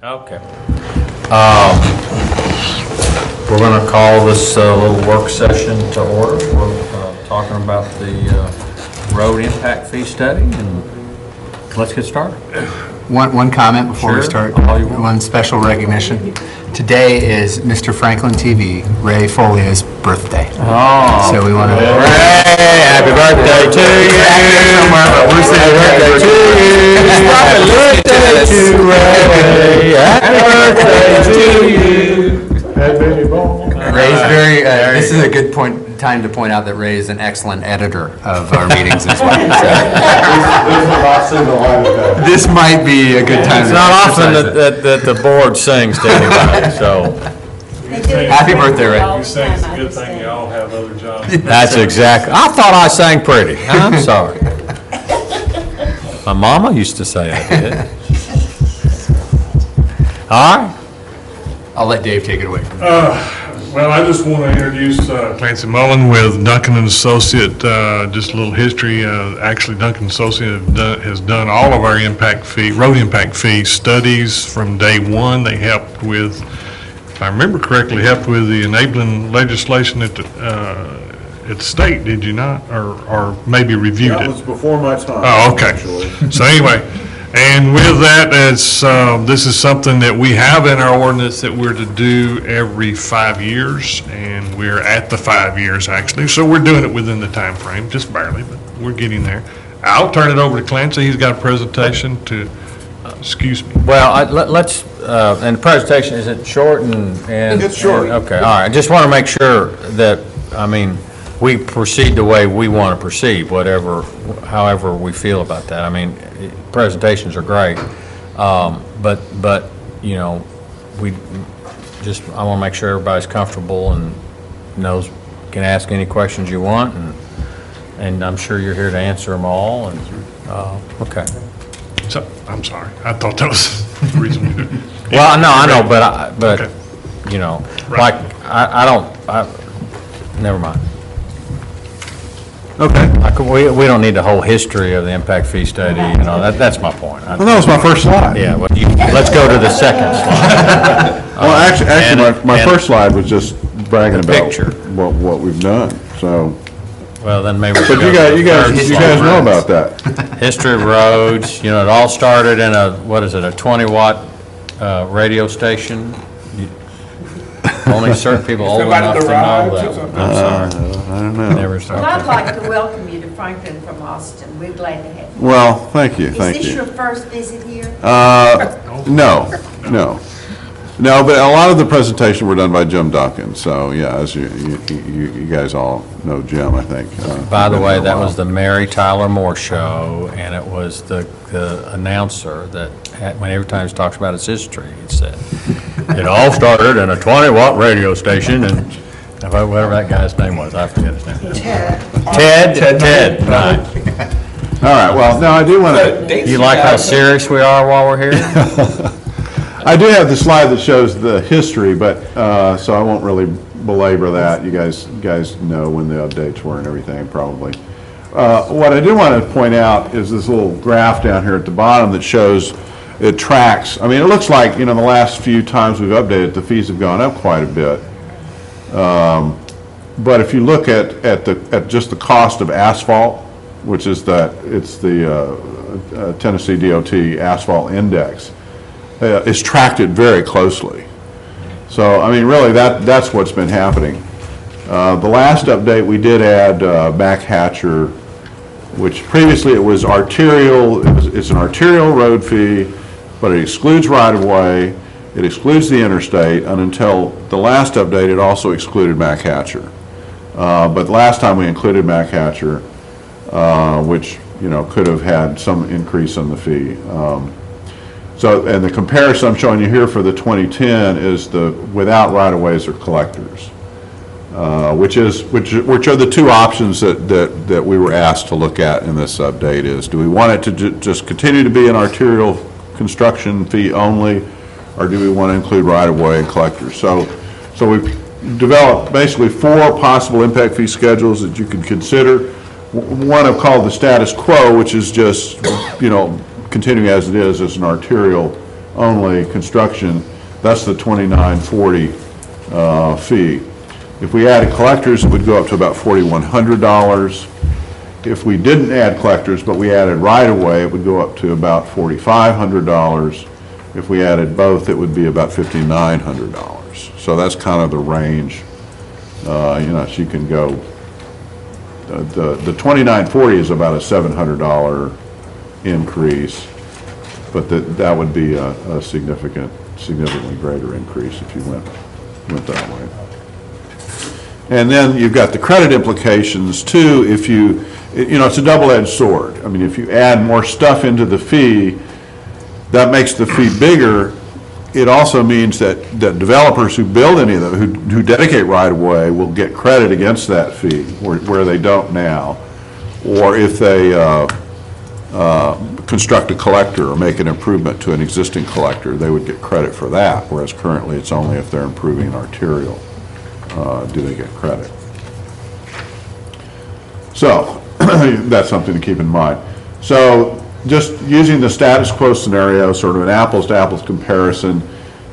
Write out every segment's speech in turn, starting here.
Okay. We're going to call this little work session to order. We're talking about the road impact fee study, and let's get started. One comment before we start. One special recognition. Today is Mr. Franklin TV, Ray Folia's birthday. Oh. So we want to... Ray, happy birthday to you. Happy birthday to you. Happy birthday to you. Ray's very, this is a good time to point out that Ray is an excellent editor of our meetings as well. So. This might be a good time. It's not often that the board sings to anybody, so. Happy birthday, Ray. You sing, it's a good thing you all have other jobs. That's exactly, I thought I sang pretty. I'm sorry. My mama used to say I did. All right. I'll let Dave take it away. Well, I just want to introduce Clancy Mullen with Duncan and Associate. Just a little history. Actually, Duncan and Associate has done all of our road impact fee studies from day one. They helped with, if I remember correctly, helped with the enabling legislation at the state. Did you not, or maybe reviewed it? That was before my time. Oh, okay. Actually. So anyway. And with that, this is something that we have in our ordinance that we're to do every 5 years, and we're at the 5 years actually. So we're doing it within the time frame, just barely, but we're getting there. I'll turn it over to Clancy. He's got a presentation to. Excuse me. Well, let's. And the presentation, is it short and? It's short. Okay. All right. I just want to make sure that we proceed the way we want to proceed, however we feel about that. I mean, presentations are great, but you know, I want to make sure everybody's comfortable and knows, can ask any questions you want, and I'm sure you're here to answer them all. And okay. So I'm sorry. I thought that was the reason we do it. Well, no, I know, but Okay. you know, Right. like never mind. Okay. We don't need the whole history of the impact fee study, you know, that's my point. Well, that was my first slide. Yeah, well, let's go to the second slide. Well, actually, my first slide was just bragging The about picture. what we've done. So, Well, then maybe. but you guys know about that. History of roads, you know, it all started in a 20-watt radio station. Only certain people old enough to know that one. I'm sorry. I don't know. Never Well, started. I'd like to welcome you to Franklin from Austin. We're glad to have you. Well, thank you, Is thank this your you. first visit here? No, but a lot of the presentation were done by Jim Duncan. So, yeah, as you guys all know Jim, I think. By the been way, here a that while. was the Mary Tyler Moore Show, and it was the announcer that every time he talks about its history, he said, it all started in a 20-watt radio station, and whatever that guy's name was, I forget his name. Ted. Right. All right, well, now I do want to. You like how serious we are while we're here? I do have the slide that shows the history, but, so I won't really belabor that. You guys know when the updates were and everything, probably. What I do want to point out is this little graph down here at the bottom that shows it tracks. I mean, it looks like, you know, the last few times we've updated, the fees have gone up quite a bit. But if you look at just the cost of asphalt, which is it's the Tennessee DOT asphalt index, it's tracked it very closely. So, I mean, really, that's what's been happening. The last update, we did add backhatcher, which previously it was arterial. It's an arterial road fee, but it excludes right-of-way, it excludes the interstate, and until the last update, it also excluded backhatcher. But last time we included backhatcher, which, you know, could have had some increase in the fee. So, and the comparison I'm showing you here for the 2010 is the without right-of-ways or collectors, which are the two options that we were asked to look at in this update. Is, do we want it to just continue to be an arterial construction fee only, or do we want to include right-of-way and collectors? So we've developed basically 4 possible impact fee schedules that you can consider. One I've called the status quo, which is just, you know, continuing as it is as an arterial only construction, that's the $2,940 fee. If we added collectors, it would go up to about $4,100. If we didn't add collectors, but we added right-of-way, it would go up to about $4,500. If we added both, it would be about $5,900. So that's kind of the range. So you can go, the $2,940 is about a $700 increase, but that would be a significantly greater increase if you went that way. And then you've got the credit implications too. If it's a double-edged sword. I mean, if you add more stuff into the fee, that makes the fee bigger. It also means that developers who build any of them, who dedicate right-of-way, will get credit against that fee, where they don't now. Or if they construct a collector or make an improvement to an existing collector, they would get credit for that, whereas currently it's only if they're improving an arterial do they get credit. So that's something to keep in mind. So just using the status quo scenario, sort of an apples-to-apples comparison,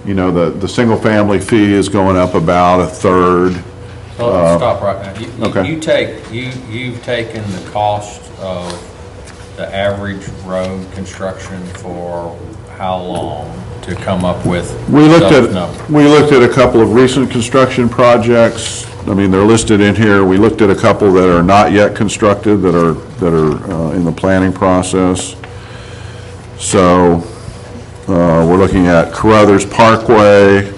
the single-family fee is going up about a third. Well, stop right now. Okay. You've taken the cost of the average road construction for how long to come up with those numbers? We looked at a couple of recent construction projects. I mean, they're listed in here. We looked at a couple that are not yet constructed, that are in the planning process. So we're looking at Carruthers Parkway,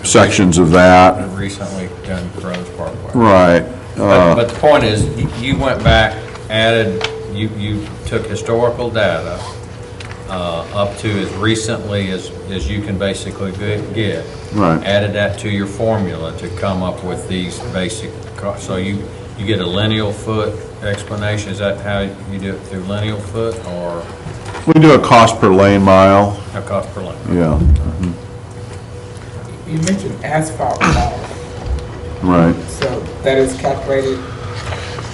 sections of that. Recently done Carruthers Parkway. Right. But the point is, you went back, added, you took historical data up to as recently as you can basically get. Right. Added that to your formula to come up with these basic costs. So you get a lineal foot explanation. Is that how you do it, through lineal foot, or We do a cost per lane mile. a cost per lane? Yeah. You mentioned asphalt cost, Right. so that is calculated.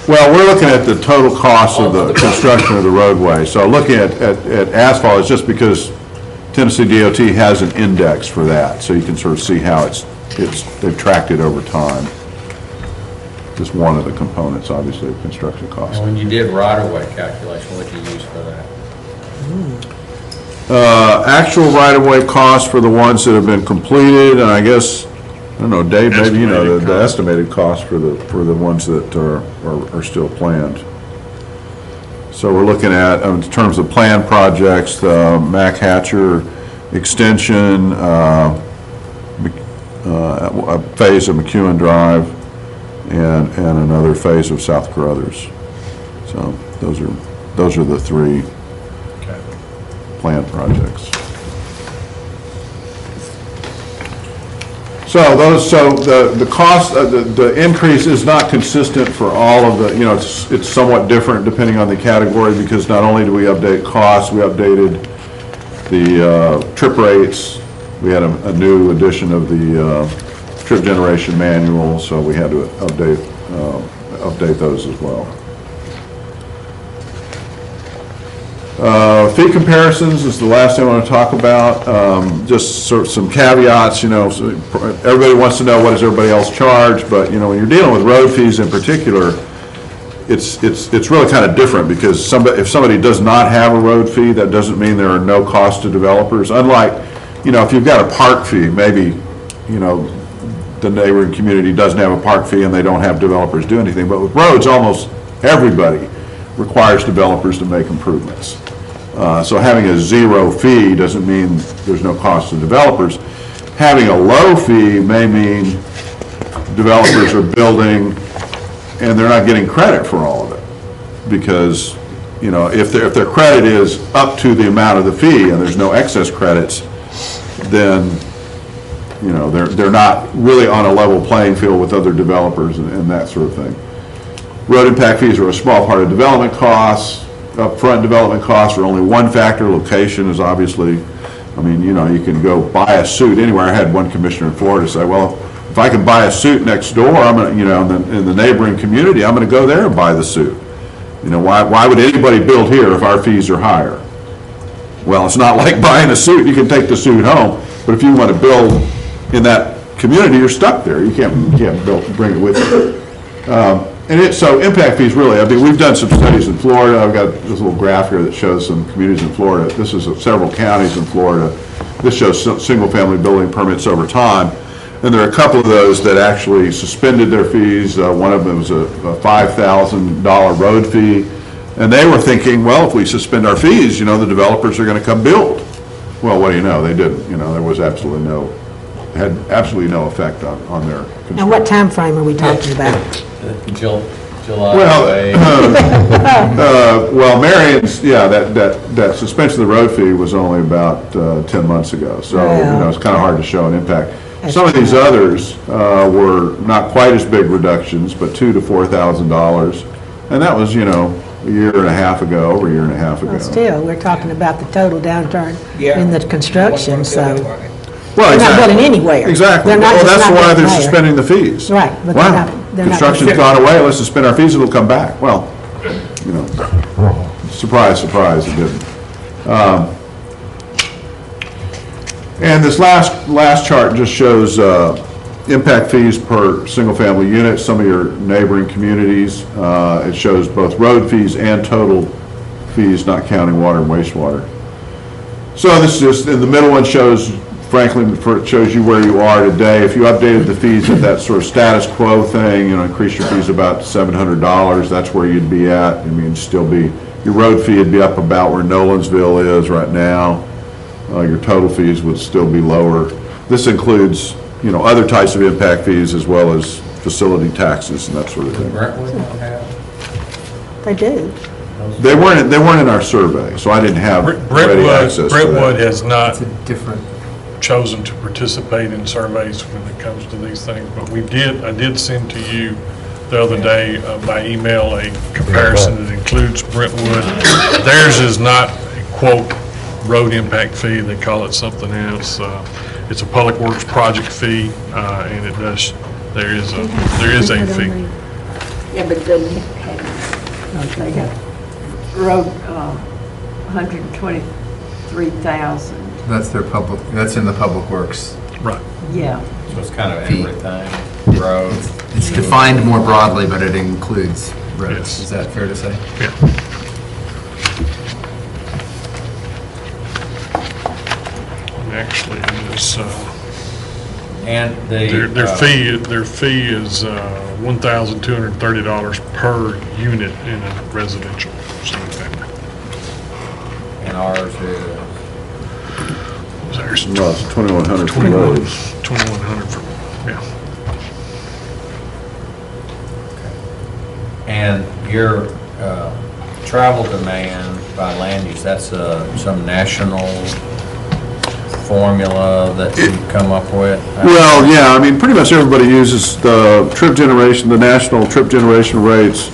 Well, we're looking at the total cost of the construction of the roadway. So looking at asphalt is just because Tennessee DOT has an index for that, so you can sort of see how they've tracked it over time. Just one of the components, obviously, of construction costs. When you did right-of-way calculation, what did you use for that? Actual right-of-way costs for the ones that have been completed, and I guess, I don't know, Dave, maybe you know the estimated cost for the ones that are still planned. So we're looking at, in terms of planned projects, the Mac Hatcher extension, a phase of McEwen Drive, and another phase of South Carruthers. So those are the three planned projects. So the cost, the increase is not consistent for all of the, it's somewhat different depending on the category, because not only do we update costs, we updated the trip rates. We had a new edition of the trip generation manual, so we had to update those as well. Fee comparisons is the last thing I want to talk about. Just sort of some caveats, so everybody wants to know what does everybody else charge, but when you're dealing with road fees in particular, it's really kind of different, because if somebody does not have a road fee, that doesn't mean there are no costs to developers. Unlike, if you've got a park fee, maybe, the neighboring community doesn't have a park fee and they don't have developers do anything. But with roads, almost everybody requires developers to make improvements. So having a zero fee doesn't mean there's no cost to developers. Having a low fee may mean developers are building and they're not getting credit for all of it. Because, if their credit is up to the amount of the fee and there's no excess credits, then they're not really on a level playing field with other developers and that sort of thing. Road impact fees are a small part of development costs. Upfront development costs are only one factor. Location is obviously, you can go buy a suit anywhere. I had one commissioner in Florida say, well, if I can buy a suit next door, I'm going to, in the neighboring community, I'm going to go there and buy the suit. Why would anybody build here if our fees are higher? Well, it's not like buying a suit. You can take the suit home, but if you want to build in that community, you're stuck there. You can't bring it with you. So impact fees really, I mean, we've done some studies in Florida. I've got this little graph here that shows some communities in Florida. This is several counties in Florida. This shows single-family building permits over time. And there are a couple of those that actually suspended their fees. One of them was a $5,000 road fee. And they were thinking, well, if we suspend our fees, the developers are going to come build. Well, what do you know? They didn't. There was had absolutely no effect on their construction. Now, what time frame are we talking about? July. Well, Marion's, that suspension of the road fee was only about 10 months ago. So, it's kind of hard to show an impact. Some of these others were not quite as big reductions, but $2,000 to $4,000. And that was, over a year and a half ago. Well, still, we're talking about the total downturn in the construction, so. Well, They're not building anywhere. Exactly. They're not Well, just that's not why building they're there. suspending the fees. Right, but Wow, they're not. construction's gone away, let's suspend our fees, it'll come back. Well, surprise, surprise, it didn't. And this last chart just shows impact fees per single-family unit, some of your neighboring communities. It shows both road fees and total fees, not counting water and wastewater. So this is just, in the middle one shows Franklin, it shows you where you are today. If you updated the fees at that sort of status quo thing, increase your fees about $700, that's where you'd be at. I mean, your road fee would be up about where Nolensville is right now. Your total fees would still be lower. This includes, other types of impact fees as well as facility taxes and that sort of thing. They do. They weren't in our survey, so I didn't have ready access to that. Brentwood has not It's a different, chosen to participate in surveys when it comes to these things, but I did send to you the other day by email a comparison that includes Brentwood. Theirs is not a quote road impact fee, they call it something else. It's a public works project fee, and there is a fee. Yeah, but doesn't have, they got road, 123,000. that's in the public works. Right. Yeah. So it's kind of everything, road. It's defined more broadly, but it includes roads. Yes. Is that fair to say? Yeah. And actually, it's, And their fee is $1,230 per unit in a residential single family. And ours is, There's No, it's 2,100 for roads. 2,100 for, yeah. and your travel demand by land use, that's some national formula that you come up with? Well, yeah, I mean, pretty much everybody uses the national trip generation rates.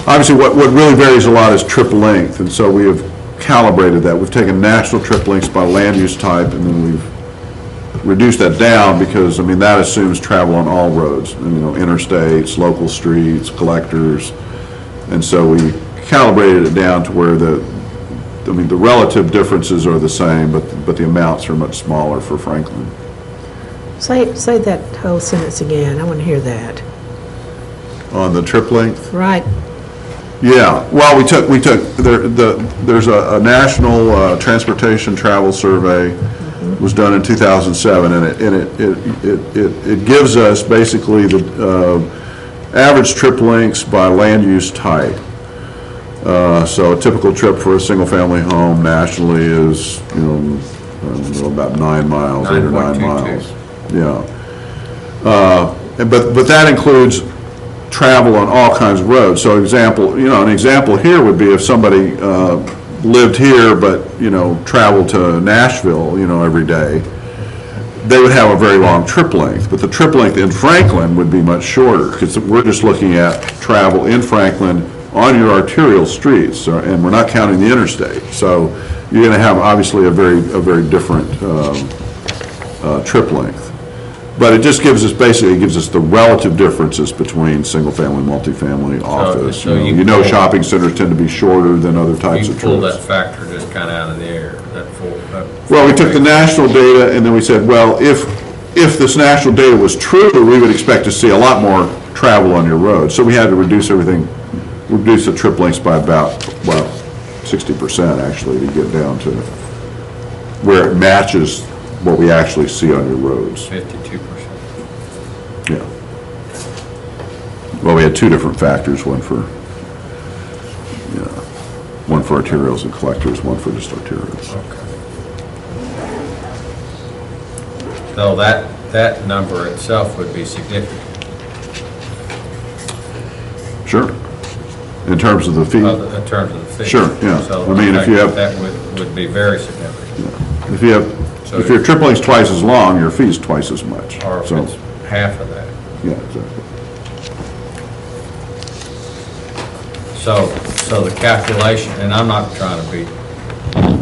Obviously, what really varies a lot is trip length, and so we have calibrated that. We've taken national trip lengths by land use type, and then we've reduced that down because, I mean, that assumes travel on all roads, interstates, local streets, collectors, and so we calibrated it down to where the relative differences are the same, but the amounts are much smaller for Franklin. Say that whole sentence again. I want to hear that. On the trip length? Right. Yeah, well, there's a national transportation travel survey, was done in 2007, and it gives us basically the average trip lengths by land use type. So a typical trip for a single-family home nationally is, about 9 miles, 8 or 9 miles. Yeah. But that includes travel on all kinds of roads. So an example here would be if somebody lived here but, traveled to Nashville, every day, they would have a very long trip length. But the trip length in Franklin would be much shorter because we're just looking at travel in Franklin on your arterial streets, and we're not counting the interstate. So you're going to have obviously a very different trip length. But it just gives us, basically, it gives us the relative differences between single-family, multifamily, office. so You know, pull- shopping centers tend to be shorter than other types You of pull that trips. factor just kind of out of the air, that full. Well, we took the national data, and then we said, well, if this national data was true, we would expect to see a lot more travel on your road. So we had to reduce everything, reduce the trip lengths by about, well, 60% actually, to get down to where it matches what we actually see on your roads. 52%. Yeah. Well, we had two different factors, one for arterials and collectors, one for just arterials. Okay. So that number itself would be significant, Sure. In terms of the fee, in terms of the fee. Sure, yeah. So I mean, if you have- that would be very significant, if you have, So if your trip length's twice as long, your fee's twice as much. or if So, it's half of that. yeah, exactly. So the calculation, and I'm not trying to be,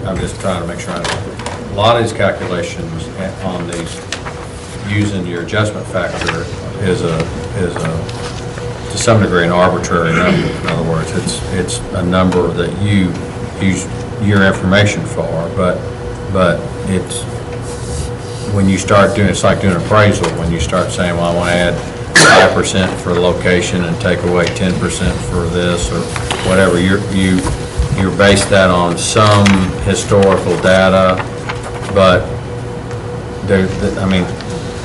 I'm just trying to make sure a lot of these calculations on these, using your adjustment factor is to some degree an arbitrary number. In other words, it's a number that you use your information for, but it's, when you start doing, it's like doing appraisal, when you start saying, well, I want to add 5% for the location and take away 10% for this or whatever, you're based that on some historical data, but I mean,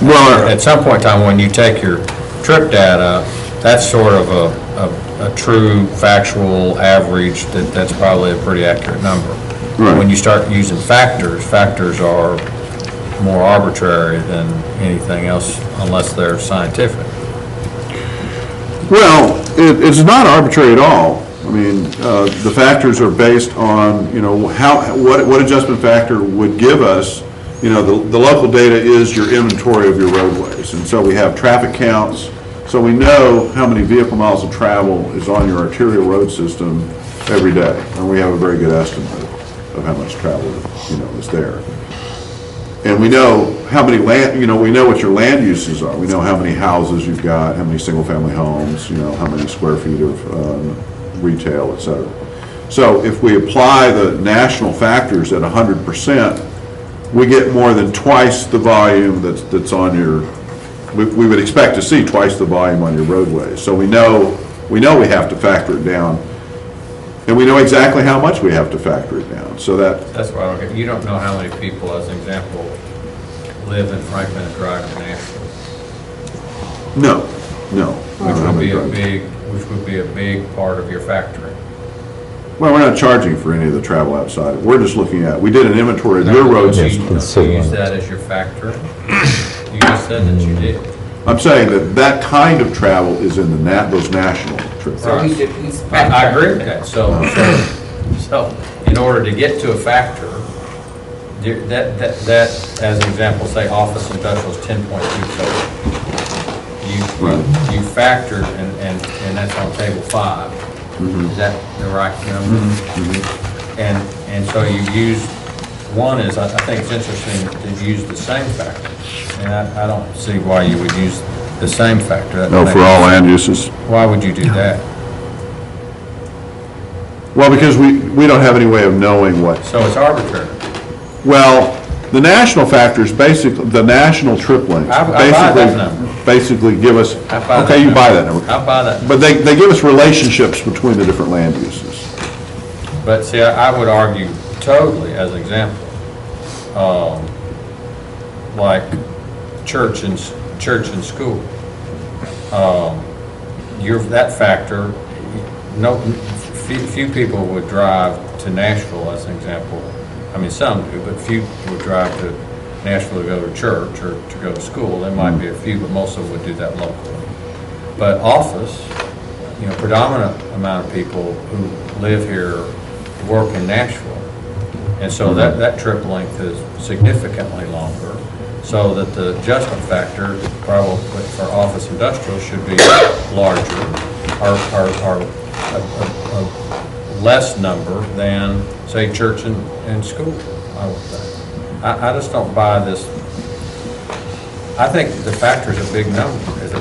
Well, at some point in time, when you take your trip data, that's sort of a true factual average, that's probably a pretty accurate number. Right. When you start using factors, factors are more arbitrary than anything else unless they're scientific. well, it's not arbitrary at all. I mean, the factors are based on, you know, what adjustment factor would give us, you know, the local data is your inventory of your roadways. And so we have traffic counts, so we know how many vehicle miles of travel is on your arterial road system every day. And we have a very good estimate of how much travel, you know, is there. And we know how many land, you know, we know what your land uses are. We know how many houses you've got, how many single-family homes, you know, how many square feet of retail, et cetera. So if we apply the national factors at 100%, we get more than twice the volume that's on your, we would expect to see twice the volume on your roadways. So we know we have to factor it down, and we know exactly how much we have to factor it down. So That's why I don't get, you don't know how many people, as an example, live in Franklin and drive to Nashville. no. Which would be a big part of your factoring. Well, we're not charging for any of the travel outside. We're just looking at, we did an inventory of your road You system. use that as your factor? You just said that you did. I'm saying that kind of travel is in those national trips. So he's I agree with that. So in order to get to a factor, that, as an example, say office industrial is 10.2 total. You factored, and that's on table 5. Is that the right number? And so you use, one is, I think it's interesting to use the same factor. And I don't see why you would use the same factor. No, for all land uses? Why would you do that? Well, because we don't have any way of knowing what. So it's arbitrary. Well, the national factors, basically, the national trip lengths. I buy that number. Basically give us, I buy that okay, you number. buy that number. I buy that. But they give us relationships between the different land uses. But see, I would argue totally, as an example, like church and school. That factor, few people would drive to Nashville, as an example. I mean, some do, but few would drive to Nashville to go to church or to go to school. There might be a few, but most of them would do that locally. But office, you know, predominant amount of people who live here work in Nashville. And so that trip length is significantly longer, so that the adjustment factor probably for office industrial should be larger, or a less number than, say, church and school, I would think. I just don't buy this. I think the factor's a big number, is a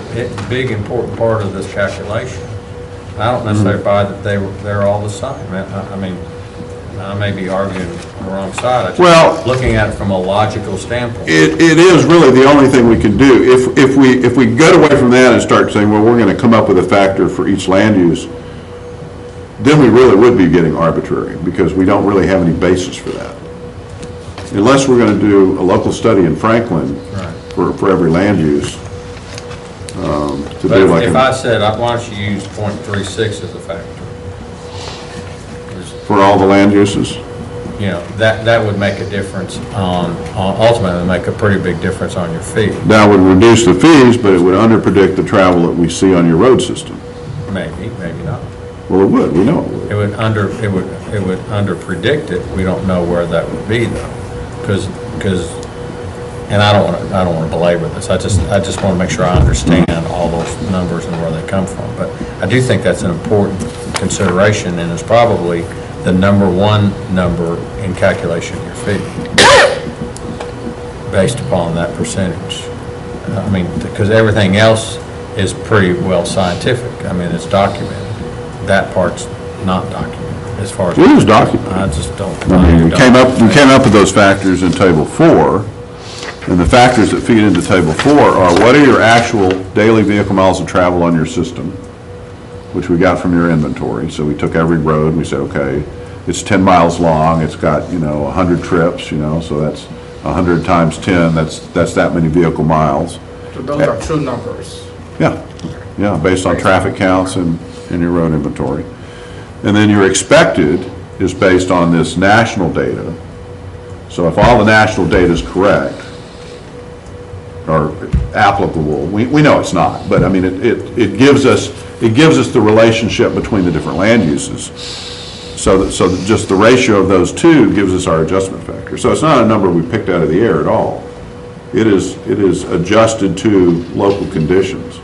big, important part of this calculation. I don't necessarily buy that they're all the same. I mean, I may be arguing on the wrong side. Well, looking at it from a logical standpoint. It is really the only thing we can do. If we get away from that and start saying, well, we're going to come up with a factor for each land use, then we really would be getting arbitrary, because we don't really have any basis for that. Unless we're going to do a local study in Franklin for every land use. But if I said, why don't you use .36 as a factor? For all the land uses? You know, that would make a difference ultimately make a pretty big difference on your fee. That would reduce the fees, but it would underpredict the travel that we see on your road system. Maybe not. Well, it would, we know it would. It would underpredict it. We don't know where that would be though. Because and I don't want to belabor this. I just want to make sure I understand all those numbers and where they come from. But I do think that's an important consideration, and it's probably the number one number in calculation of your fee, based upon that percentage. I mean, because everything else is pretty well scientific. I mean, it's documented. That part's not documented as far as. It is documented. I just don't. I mean, we came up with those factors in Table 4, and the factors that feed into Table 4 are what are your actual daily vehicle miles of travel on your system, which we got from your inventory. So we took every road and we said, okay, it's 10 miles long, it's got, 100 trips, so that's 100 times 10, that's that many vehicle miles. So those are true numbers. Yeah, based on traffic counts and your road inventory. And then your expected is based on this national data. So if all the national data is correct, or applicable, we know it's not, but I mean, it gives us the relationship between the different land uses. So just the ratio of those two gives us our adjustment factor. So it's not a number we picked out of the air at all. It is adjusted to local conditions.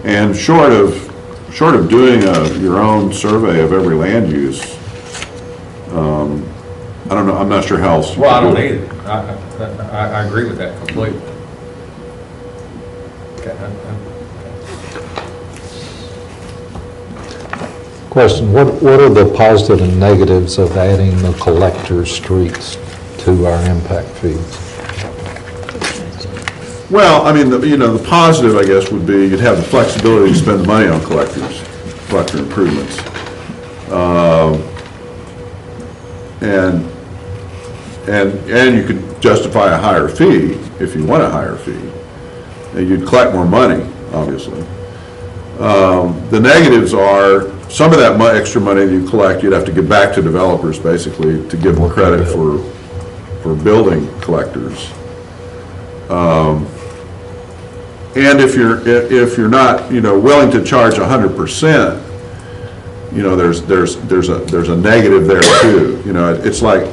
And short of doing your own survey of every land use, I don't know, I'm not sure how else. Well, I don't either. I agree with that completely. Okay. Question, what are the positive and negatives of adding the collector streets to our impact fees? Well, I mean, the positive, I guess, would be you'd have the flexibility to spend the money on collector improvements. And you could justify a higher fee if you want a higher fee. And you'd collect more money, obviously. The negatives are some of that extra money that you collect, you'd have to give back to developers, basically, to give them credit for building collectors. And if you're not, willing to charge 100%, there's a negative there too. It's like,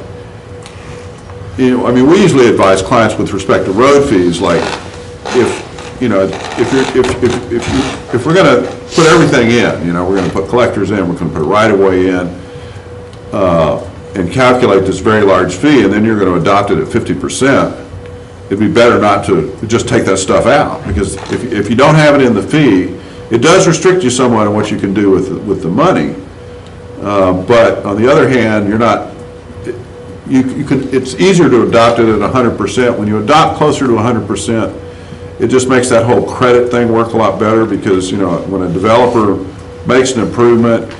I mean, we usually advise clients with respect to road fees, like if we're going to put everything in, we're going to put collectors in, we're going to put right-of-way in, and calculate this very large fee, and then you're going to adopt it at 50%. It'd be better not to just take that stuff out, because if you don't have it in the fee, it does restrict you somewhat on what you can do with the money. But on the other hand, you're not. It's easier to adopt it at 100%. When you adopt closer to 100%, it just makes that whole credit thing work a lot better, because when a developer makes an improvement,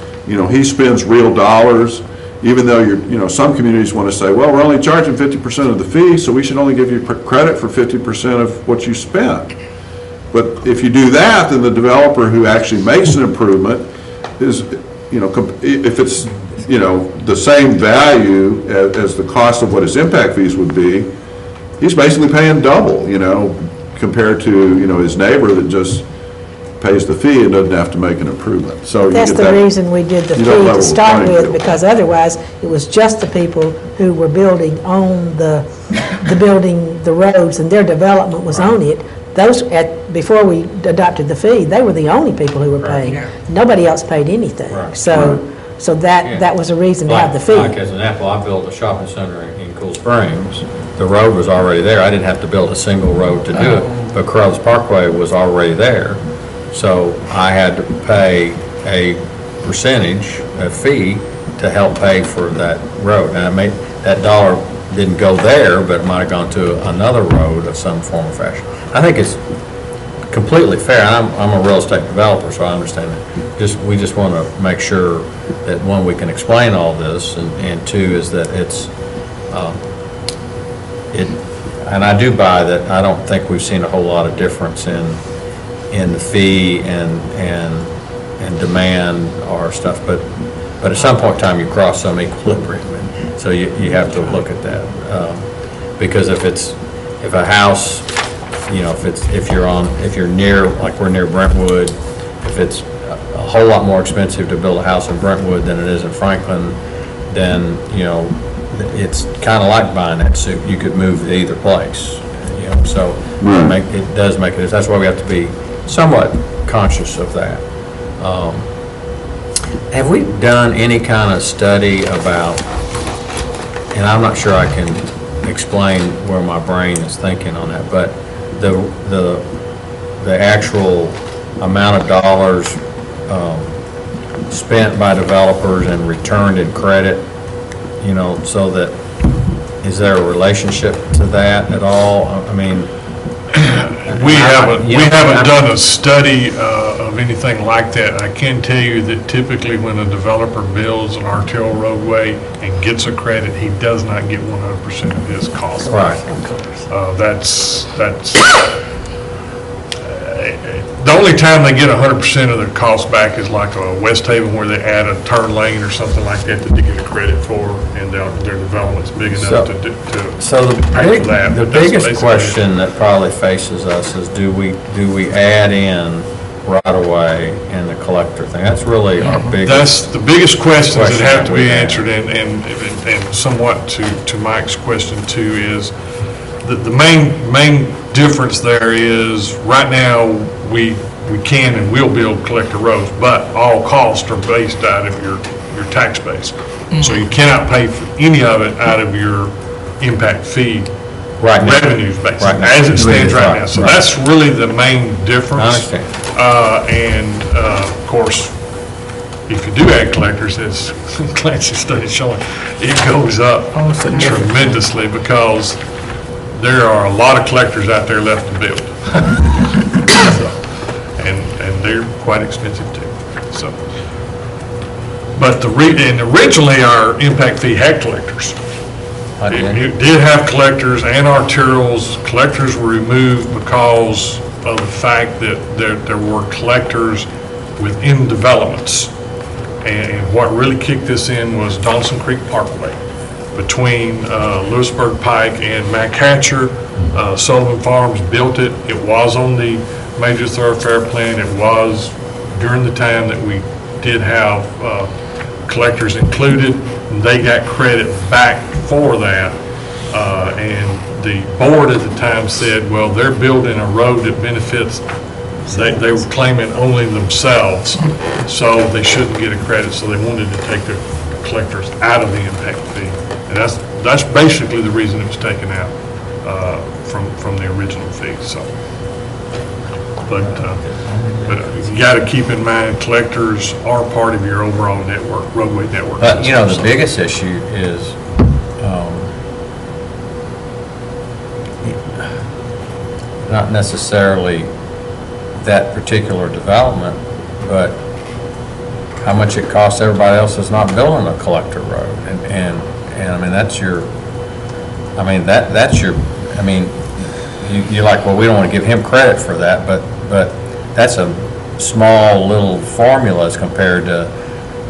he spends real dollars. Even though some communities want to say, well, we're only charging 50% of the fee, so we should only give you credit for 50% of what you spent. But if you do that, then the developer who actually makes an improvement is, if it's, the same value as the cost of what his impact fees would be, he's basically paying double, compared to, his neighbor that just pays the fee and doesn't have to make an improvement. So that's the reason we did the fee to start with, because otherwise it was just the people who were building on the building the roads, and their development was on it. Those before we adopted the fee, they were the only people who were paying. Nobody else paid anything. So So that was a reason to have the Like fee. as an example, I built a shopping center in Cool Springs. The road was already there. I didn't have to build a single road to do it, but Carruthers Parkway was already there. So I had to pay a percentage, a fee, to help pay for that road. And that dollar didn't go there, but it might have gone to another road of some form or fashion. I think it's completely fair. I'm a real estate developer, so I understand that. We just want to make sure that, one, we can explain all this, and two, is that it's, and I do buy that. I don't think we've seen a whole lot of difference in the fee and demand or stuff, but at some point in time, you cross some equilibrium, and so you have to look at that. Because if a house, you know, if you're near, like we're near Brentwood, if it's a whole lot more expensive to build a house in Brentwood than it is in Franklin, then, you know, it's kind of like buying that suit. You could move to either place, you know, so it does make it. That's why we have to be somewhat conscious of that. Have we done any kind of study about, and I'm not sure I can explain where my brain is thinking on that, but the actual amount of dollars spent by developers and returned in credit, you know, so that, is there a relationship to that at all? I mean, We haven't done a study of anything like that. I can tell you that typically when a developer builds an arterial roadway and gets a credit, he does not get 100% of his cost. Right. That's the only time they get 100% of their cost back is like a West Haven, where they add a turn lane or something like that they get a credit for, and their development's big enough to pay for that. The But that's biggest basically question that probably faces us is, do we add in right-of-way and the collector thing? That's really our biggest. That's the biggest questions that have to we be have. answered, and somewhat to Mike's question too, is the main difference there is, right now, we can and will build collector roads, but all costs are based out of your tax base. So you cannot pay for any of it out of your impact fee Right now. revenues base, Right now. as it stands right now. So Right. that's really the main difference. I understand. Of course, if you do add collectors, as Clancy's study is showing, it goes up tremendously, because there are a lot of collectors out there left to build. And they're quite expensive too, so. But and originally, our impact fee had collectors. It did have collectors and arterials. Collectors were removed because of the fact that there were collectors within developments. And what really kicked this in was Donaldson Creek Parkway. Between Lewisburg Pike and McHatcher, Sullivan Farms built it. It was on the major thoroughfare plan. It was during the time that we did have collectors included. And they got credit back for that. And the board at the time said, well, they're building a road that benefits, they were claiming only themselves, so they shouldn't get a credit. So they wanted to take the collectors out of the impact fee. And that's basically the reason it was taken out from the original fee. So, but you got to keep in mind, collectors are part of your overall network, roadway network. But, you know, the biggest issue is, not necessarily that particular development, but how much it costs everybody else that's not building a collector road. And I mean, that's your, you're like, well, we don't want to give him credit for that, but that's a small little formula as compared to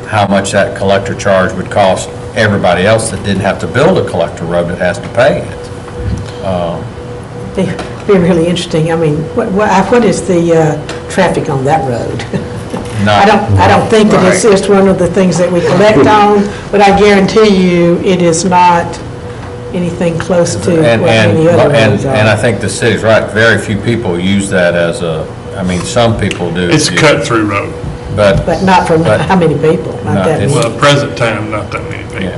how much that collector charge would cost everybody else that didn't have to build a collector road that has to pay it. Be really interesting. I mean, what is the traffic on that road? I don't think that it's just one of the things that we collect on, but I guarantee you it is not anything close to what any other roads are. And I think the city's right, very few people use that as some people do. It's a cut-through road. But not for But- how many people? No, Not that it's- many. Well, at present time, not that many people. Yeah.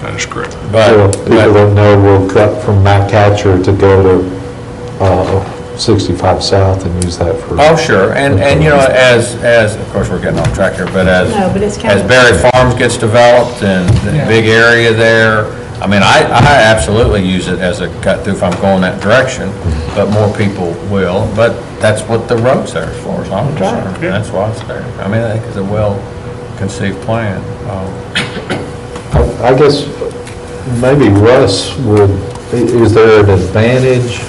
That is correct. Well, But, people don't know we'll cut from Matt Catcher to go to 65 South and use that for. oh, sure, and, you know, as, of course, we're getting off track here, but No, but it's kind as of- Berry Farms gets developed and the big area there, I mean, I absolutely use it as a cut through if I'm going that direction, but more people will, but that's what the road's there for, as long as it's Right. there. That's why it's there. I mean, I think it's a well-conceived plan. I guess maybe Russ would, is there an advantage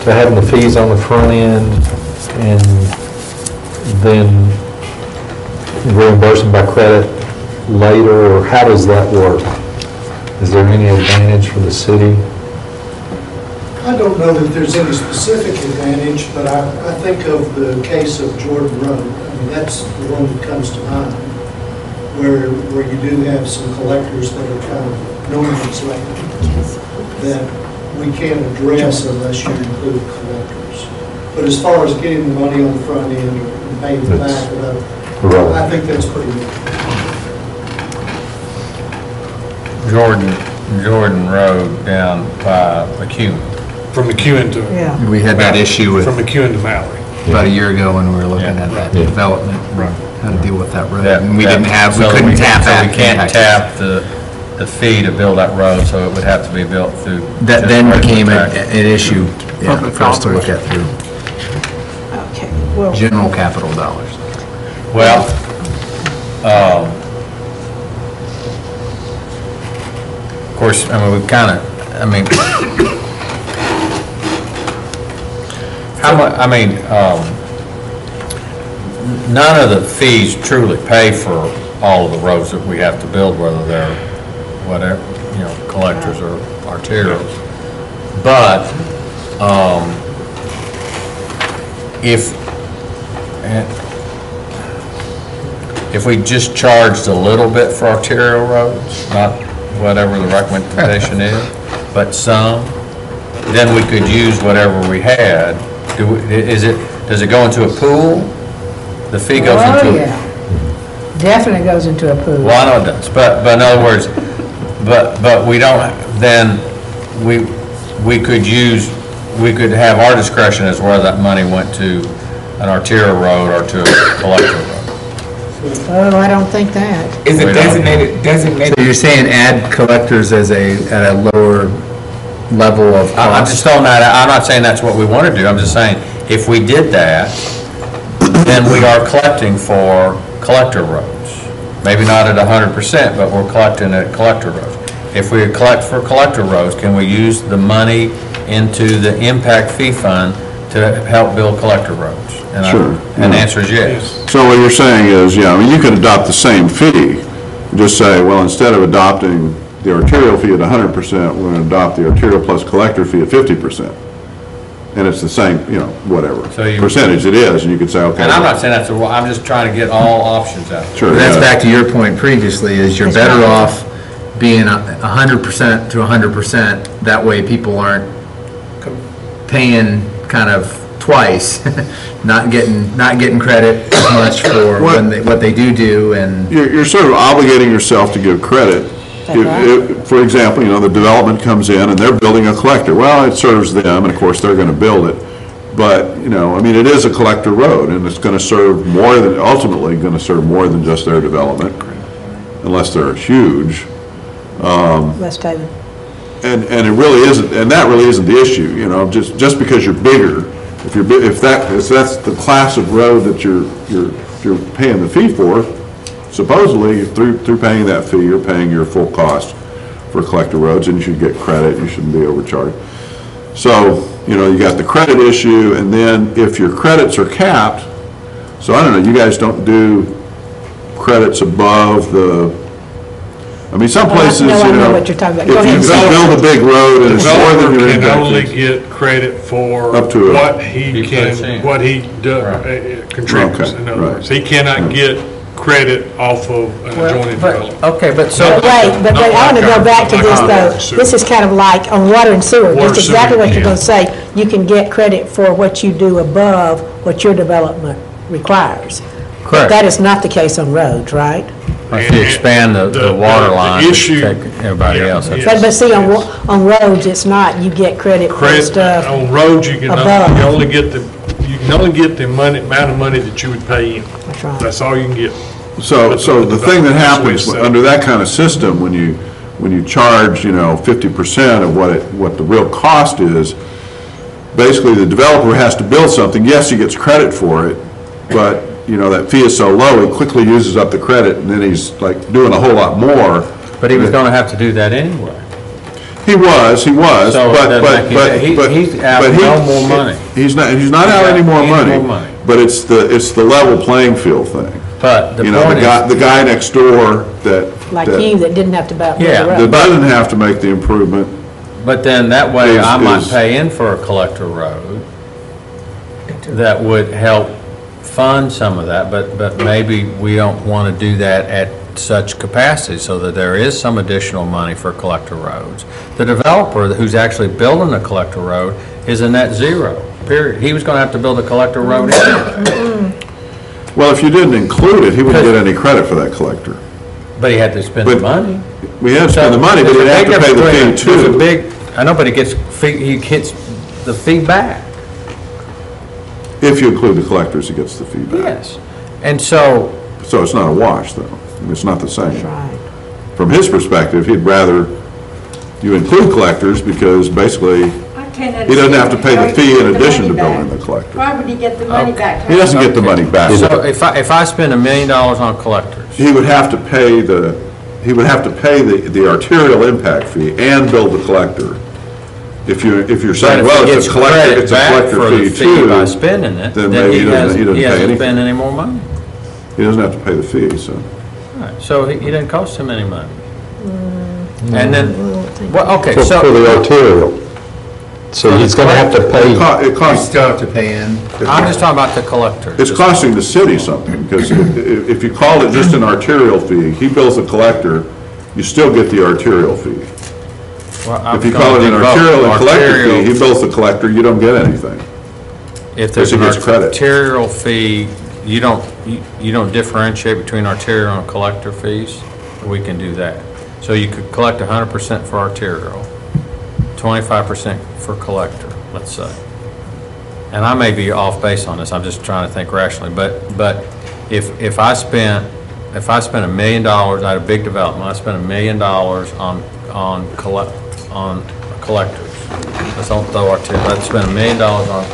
to having the fees on the front end and then reimbursing by credit later, or how does that work? Is there any advantage for the city? I don't know that there's any specific advantage, but I think of the case of Jordan Road. I mean, that's the one that comes to mind, where you do have some collectors that are kind of no man's land that we can't address unless you include collectors. But as far as getting the money on the front end and paying the back, I think that's pretty good. Jordan Road down by McEwen. From McEwen to, Yeah. We had that issue with, from McEwen to Mallory. about a year ago when we were looking Yeah. at that Yeah. development, how to deal with that road. That- And we didn't have, we so couldn't tap so that. we can't tap the fee to build that road, so it would have to be built through. That just then regular became an tax. issue for us to look at through Okay, well, general capital dollars. Well, of course, I mean, we kind of, I mean, how much, I mean, none of the fees truly pay for all of the roads that we have to build, whether they're whatever, you know, collectors or arterials. But, if we just charged a little bit for arterial roads, not whatever the recommendation is, but some, then we could use whatever we had. Does it go into a pool? The fee goes oh, into. yeah. Definitely goes into a pool. Well, I know it does, but in other words, but we don't, then we could have our discretion as where that money went to an arterial road or to a collector road. Oh, I don't think that. Is We it don't. designated? So you're saying add collectors as at a lower level of I'm just cost? throwing that out, I'm not saying that's what we want to do, I'm just saying, if we did that, then we are collecting for collector roads. Maybe not at 100%, but we're collecting at collector roads. If we collect for collector roads, can we use the money into the impact fee fund to help build collector roads? And Sure, And the yeah. answer is yes. So what you're saying is, yeah, I mean, you could adopt the same fee, just say, well, instead of adopting the arterial fee at 100%, we're going to adopt the arterial plus collector fee at 50%. And it's the same, you know, whatever So you- percentage it is, and you could say, okay. And I'm not saying that's, I'm just trying to get all options out. Sure, That's yeah. back to your point previously, is you're That's better right. off being 100% to 100%. That way people aren't paying kind of twice, not getting credit as much for what they do and. You're sort of obligating yourself to give credit. For example, you know, the development comes in and they're building a collector. Well, it serves them, and of course, they're going to build it. But, you know, I mean, it is a collector road, and it's going to serve more than, ultimately going to serve more than just their development, unless they're huge. West Haven. And it really isn't, and that really isn't the issue, you know, just because you're bigger, if that's the class of road that you're paying the fee for, supposedly, through paying that fee, you're paying your full cost for collector roads, and you should get credit, you shouldn't be overcharged. So, you know, you got the credit issue, and then if your credits are capped, so I don't know, you guys don't do credits above the, I mean, some places, you No, I know know, what you're talking about. if Go ahead. you build a big road and it's more than Developer your can only impact fees. get credit for Up to what He he puts in. can, what he contributes, Okay, in other right. words. He cannot get credit off of an adjoining development. Okay, but so. But wait, I want to go back to Like this our though. sewer. This is kind of like on water and sewer. Water, That's exactly sewer, what you're yeah. going to say. You can get credit for what you do above what your development requires. Correct. That is not the case on roads, right? If you expand the water line, The you issue. take everybody else. Yeah. But see, on roads, it's not, you get credit for Credit, stuff. on roads, you can above. only get the money, amount of money that you would pay in. That's right. That's all you can get. So the thing that happens That's the way it's set. under that kind of system, when you charge, 50% of what the real cost is, basically the developer has to build something. Yes, he gets credit for it, but, that fee is so low, he quickly uses up the credit, and then he's like doing a whole lot more. But he was going to have to do that anyway. He was, So it but, doesn't make any- but. he's out but no more money. He's not out any more money. money. But it's the level playing field thing. But the The point is, guy next door that. Like that- you that didn't have to build Yeah, the That road. doesn't have to make the improvement. but then that way I might is- pay in for a collector road that would help fund some of that, but maybe we don't want to do that at such capacity so that there is some additional money for collector roads. The developer who's actually building a collector road is a net zero, period. He was going to have to build a collector road anyway, Well, if you didn't include it, he wouldn't get any credit for that collector. but he had to spend the But- money. We had to spend the money, but There's he'd a have big to pay the difference fee between- too. There's a big, I know, but he gets the fee back. If you include the collectors, he gets the fee back. Yes. And so, So it's not a wash, though. It's not the same. Right. From his perspective, he'd rather you include collectors because basically he doesn't have to pay the fee in addition to building the collector. Why would he get the money back? He doesn't get the money back. so if I spend $1 million on collectors, He would have to pay the arterial impact fee and build the collector. If you're but saying, if well, he it's gets a collector, credit it's a back collector for the fee fee by too, spending it, then then maybe he he doesn't pay hasn't anything. spent any more money. He doesn't have to pay the fee, so. Right, so he didn't cost him any money. And then, well, okay, For so, the arterial. So he's going to have to pay. It You costs, still have to pay in. I'm just talking about the collector. it's costing the city something, because if you called it just an arterial fee, he bills the collector, you still get the arterial fee. Well, I If was you gonna call it an do both. arterial and collector fee, Arterial- he bills the collector, you don't get anything. If there's he an gets credit. arterial fee, you don't differentiate between arterial and collector fees? We can do that. So you could collect 100% for arterial, 25% for collector, let's say. And I may be off base on this, I'm just trying to think rationally, but if I spent $1 million, I had a big development, I spent $1 million on collectors. Let's don't throw arterial, let's spend $1 million on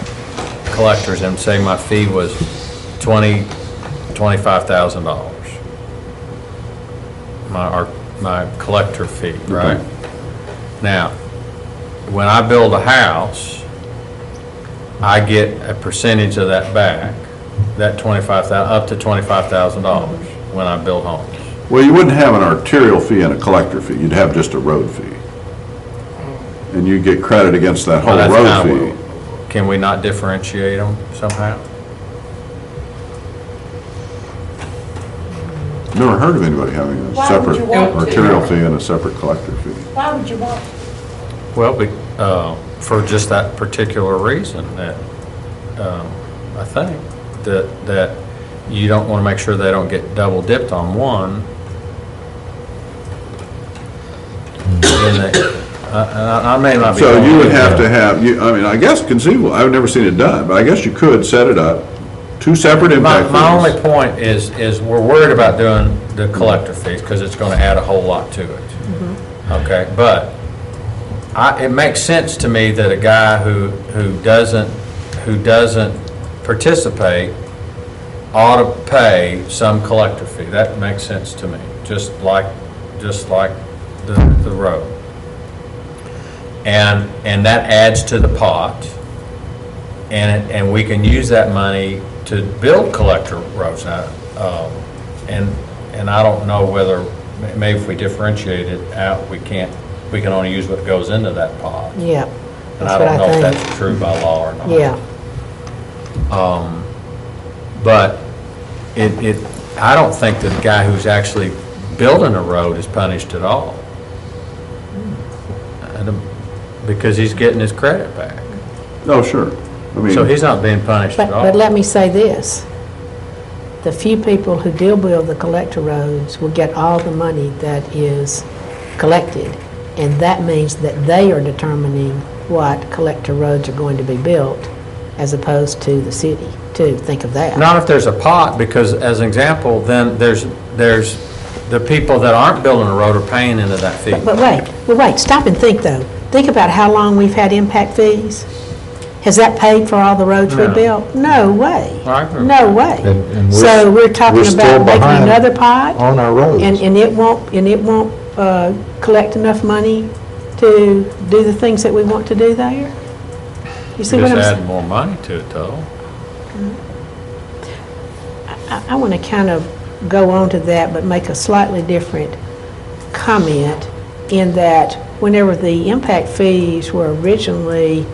collectors and say my fee was $25,000. My collector fee, right? Now, when I build a house, I get a percentage of that back, that up to $25,000 when I build homes. Well, you wouldn't have an arterial fee and a collector fee, you'd have just a road fee. And you get credit against that whole Well, that's road kinda fee. Can we not differentiate them somehow? Never heard of anybody having a Why would separate you want to? arterial fee and a separate collector fee. Why would you want? Well, for just that particular reason, that, I think, that you don't want to make sure they don't get double dipped on one. I may not be. So you would going have into to have, I guess conceivable, I've never seen it done, but I guess you could set it up, two separate impact fees. My only point is we're worried about doing the collector fees because it's going to add a whole lot to it. Okay, but it makes sense to me that a guy who doesn't participate ought to pay some collector fee. That makes sense to me, just like the road. And that adds to the pot, and we can use that money to build collector roads now. And I don't know whether, maybe if we differentiate it out, we can only use what goes into that pot. Yeah, And I that's what don't know if I think. that's true by law or not. Yeah, But I don't think that the guy who's actually building a road is punished at all. Because he's getting his credit back. No, sure. I mean. So he's not being punished at all. but let me say this. the few people who do build the collector roads will get all the money that is collected, and that means that they are determining what collector roads are going to be built, as opposed to the city, too. Think of that. Not if there's a pot, because as an example, then there's the people that aren't building a road are paying into that fee. But wait, stop and think, though. Think about how long we've had impact fees. Has that paid for all the roads we No. built? No way. I agree. No way. And So we're talking still about making behind another pot? on our roads. And it won't collect enough money to do the things that we want to do there? You see what Just I'm saying? add more money to it, though. I want to kind of go on to that, but make a slightly different comment in that whenever the impact fees were originally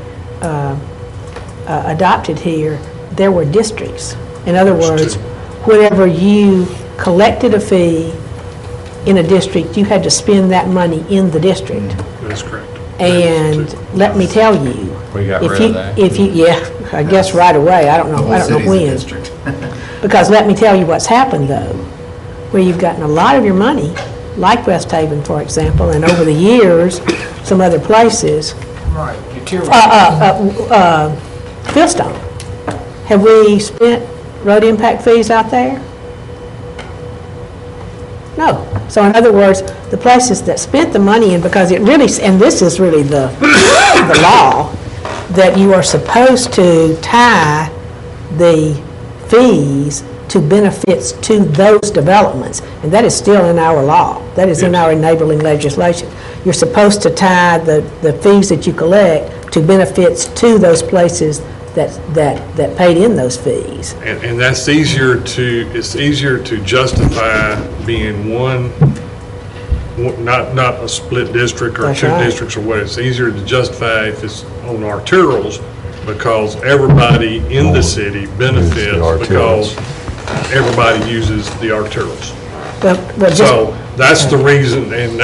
adopted here, there were districts. In other words, whenever you collected a fee in a district, you had to spend that money in the district. That's correct. And let me tell you, We got if rid you, of that. if you, yeah, I guess right away, I don't know when. Because let me tell you what's happened though, where you've gotten a lot of your money, like West Haven, for example, and over the years, some other places, Right. Deteriorate. Fieldstone. Have we spent road impact fees out there? No. So in other words, the places that spent the money in, because it really, and this is really the law, that you are supposed to tie the fees to benefits to those developments. And that is still in our law. That is in our enabling legislation. You're supposed to tie the fees that you collect to benefits to those places that paid in those fees. And that's it's easier to justify being not a split district or That's two right. districts or what. It's easier to justify if it's on arterials because everybody in the city benefits because everybody uses the arterials. But just, So that's the reason, and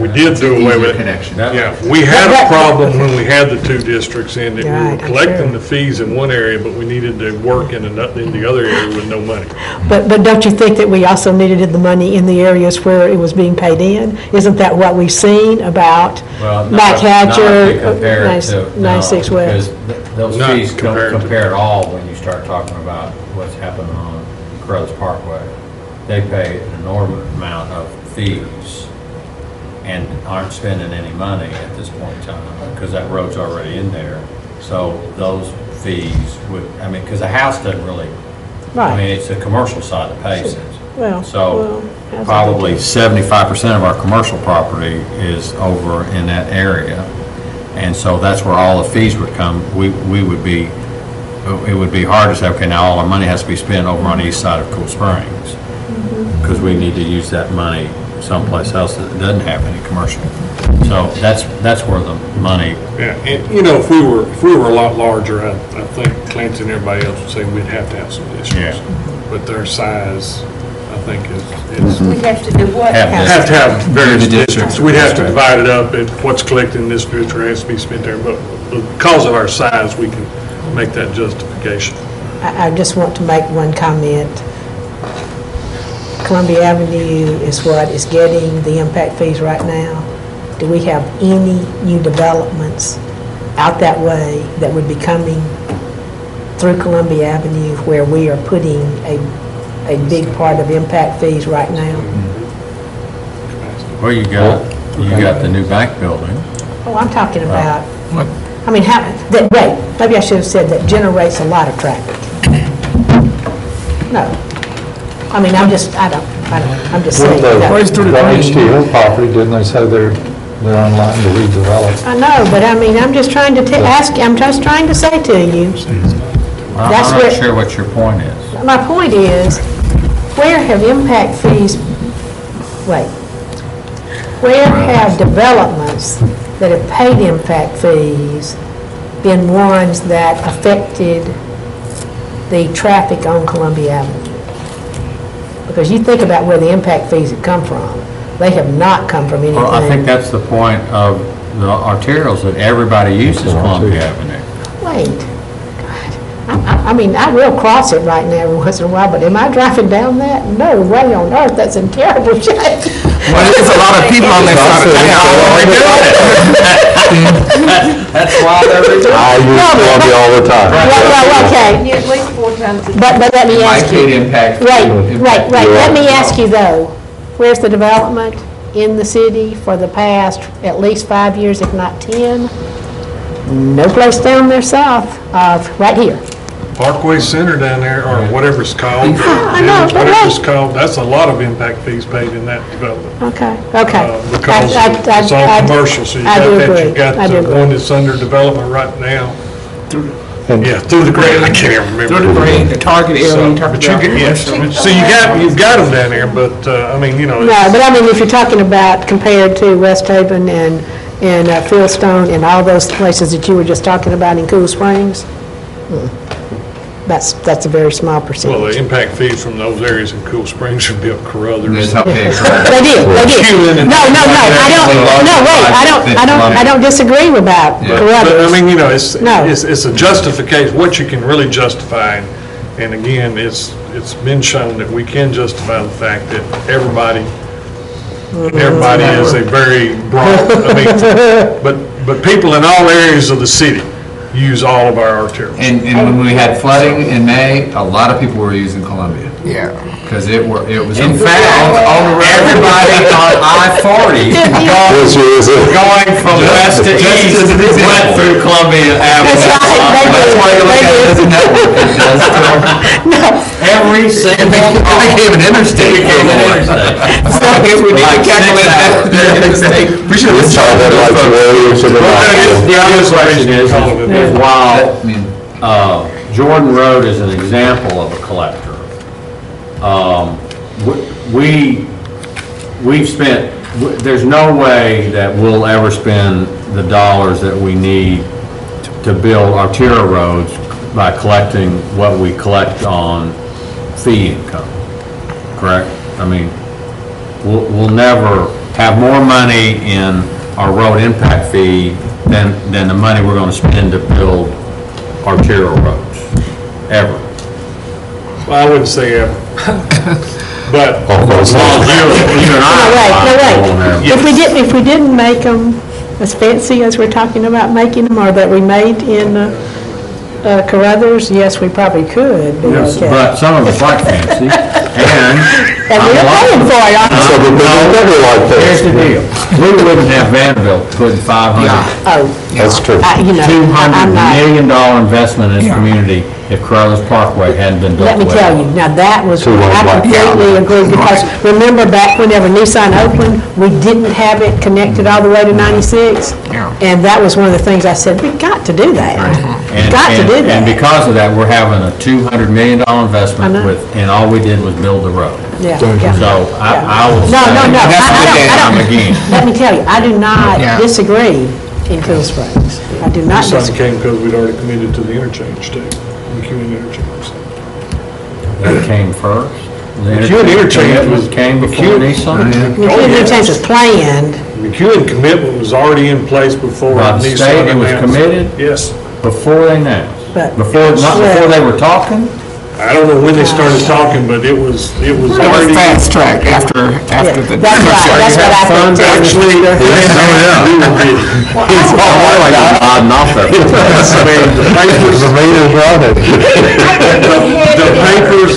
we did do away with it. Connection. Yeah, we had a problem when we had the two districts in, that we Right, were I'm collecting sure. the fees in one area, but we needed to work in the other area with no money. but don't you think that we also needed the money in the areas where it was being paid in? Isn't that what we've seen about Well, Mike not if Hatcher, you compare it to- 96 no, West? Because those Not fees compared don't to- compare at all when you start talking about what's happening on Crows Parkway. They pay an enormous amount of fees and aren't spending any money at this point in time because that road's already in there. So those fees would, because a house doesn't really, Right. it's the commercial side that pays it. Well, So how's probably that? 75% of our commercial property is over in that area. And so that's where all the fees would come. We would be, it would be hard to say, okay, now all our money has to be spent over on the east side of Cool Springs. Because we need to use that money someplace else that doesn't have any commercial. So that's where the money, Yeah, and if we were a lot larger, I think Clancy and everybody else would say we'd have to have some districts. Yeah. But their size, I think, is We have to do what? Have this- have to have various The districts. districts. We'd have to divide it up, and what's collected in this district has to be spent there. But because of our size, we can make that justification. I just want to make one comment. Columbia Avenue is what is getting the impact fees right now. Do we have any new developments out that way that would be coming through Columbia Avenue where we are putting a big part of impact fees right now? well, you got the new bank building. Oh, I'm talking about, maybe I should have said that generates a lot of traffic. No. I'm just saying. With that- the HT Hill property, didn't they say they're online to redevelop? I know, but I'm just trying to I'm just trying to say to you, That's I'm where- not sure what your point is. my point is, where have impact fees, where have developments that have paid impact fees been ones that affected the traffic on Columbia Avenue? Because you think about where the impact fees have come from. They have not come from anything. Well, I think that's the point of the arterials, that everybody uses Columbia Avenue. Wait, God, I mean, I will cross it right now every once in a while, but am I driving down that? No way on earth, that's in terrible shape. Well, there's a lot of people on that side of town already doing it. That's why they're I use Columbia all the time. Well, okay, At least 4 times a day. but let me ask Might you. be an impact. Right. Let me ask you though, where's the development in the city for the past at least 5 years, if not 10? No place down there south of, right here. Parkway Center down there, or whatever it's called. I know, but Whatever it's hey. called, that's a lot of impact fees paid in that development. Okay. Because it's all commercial, so you I got do that, agree. you got I do the agree. one that's under development right now. Yeah, through the grant, I can't even remember. Through the grant, the target area, So, you talked but you about. get, yes, so you've got them down there, but, I mean, you know. No, but I mean, if you're talking about compared to West Haven and Fieldstone and all those places that you were just talking about in Cool Springs, that's a very small Well, the percentage. impact fees from those areas in Cool Springs would be up Carruthers. There's okay, so They did. No, I don't disagree about Yeah. But, I Carruthers. mean, you know, it's No. a justification, what you can really justify, and again, it's been shown that we can justify the fact that everybody is a very broad, I mean, but people in all areas of the city use all of our arterials. And when we had flooding in May, a lot of people were using Columbia. Yeah. Because it was, in fact, everybody on I-40 going from west to east went through Columbia Avenue. That's right, they That's did, why you look they at it as a network. It does still. Every single. It became an interstate. So I guess we need to calculate that interstate. We should have tried that The other question is while I mean, Jordan Road is an example of a collector, we've spent, there's no way that we'll ever spend the dollars that we need to build arterial roads by collecting what we collect on fee income, correct? I mean, we'll never have more money in our road impact fee than the money we're going to spend to build arterial roads, ever. Well, I wouldn't say ever, but. Even I. No, wait. If we didn't make them as fancy as we're talking about making them, or that we made in Carruthers, yes, we probably could. Yes, but some of us like fancy, And we're paying for it, aren't we? Here's the deal, we wouldn't have Vanderbilt putting Oh. That's true. I'm $200 not. million investment in this community if Carruthers Parkway hadn't been built. Let me the way tell it you, was. now that was, Too I late. completely agree, because remember back whenever Nissan opened, we didn't have it connected all the way to 96? Yeah. And that was one of the things I said, we got to do that. And- Got to do And that. because of that, we're having a $200 million investment I know. and all we did was build the road. Yeah. So I will say. No, I'm I don't, again. let me tell you, I do not Yeah. disagree in Cool Springs. I do not Nissan disagree. came because we'd already committed to the interchange too, McEwen interchange. That came first. The McEwen interchange was. Came before Nissan. The interchange was planned, McEwen commitment was already in place before By the Nissan state, it was announced. committed? Yes. Before they announced. But- Not before they were talking? I don't know when they started talking, but it was It was already. fast track after yeah, the. that's right, that's what I think too. Actually, we were bidding.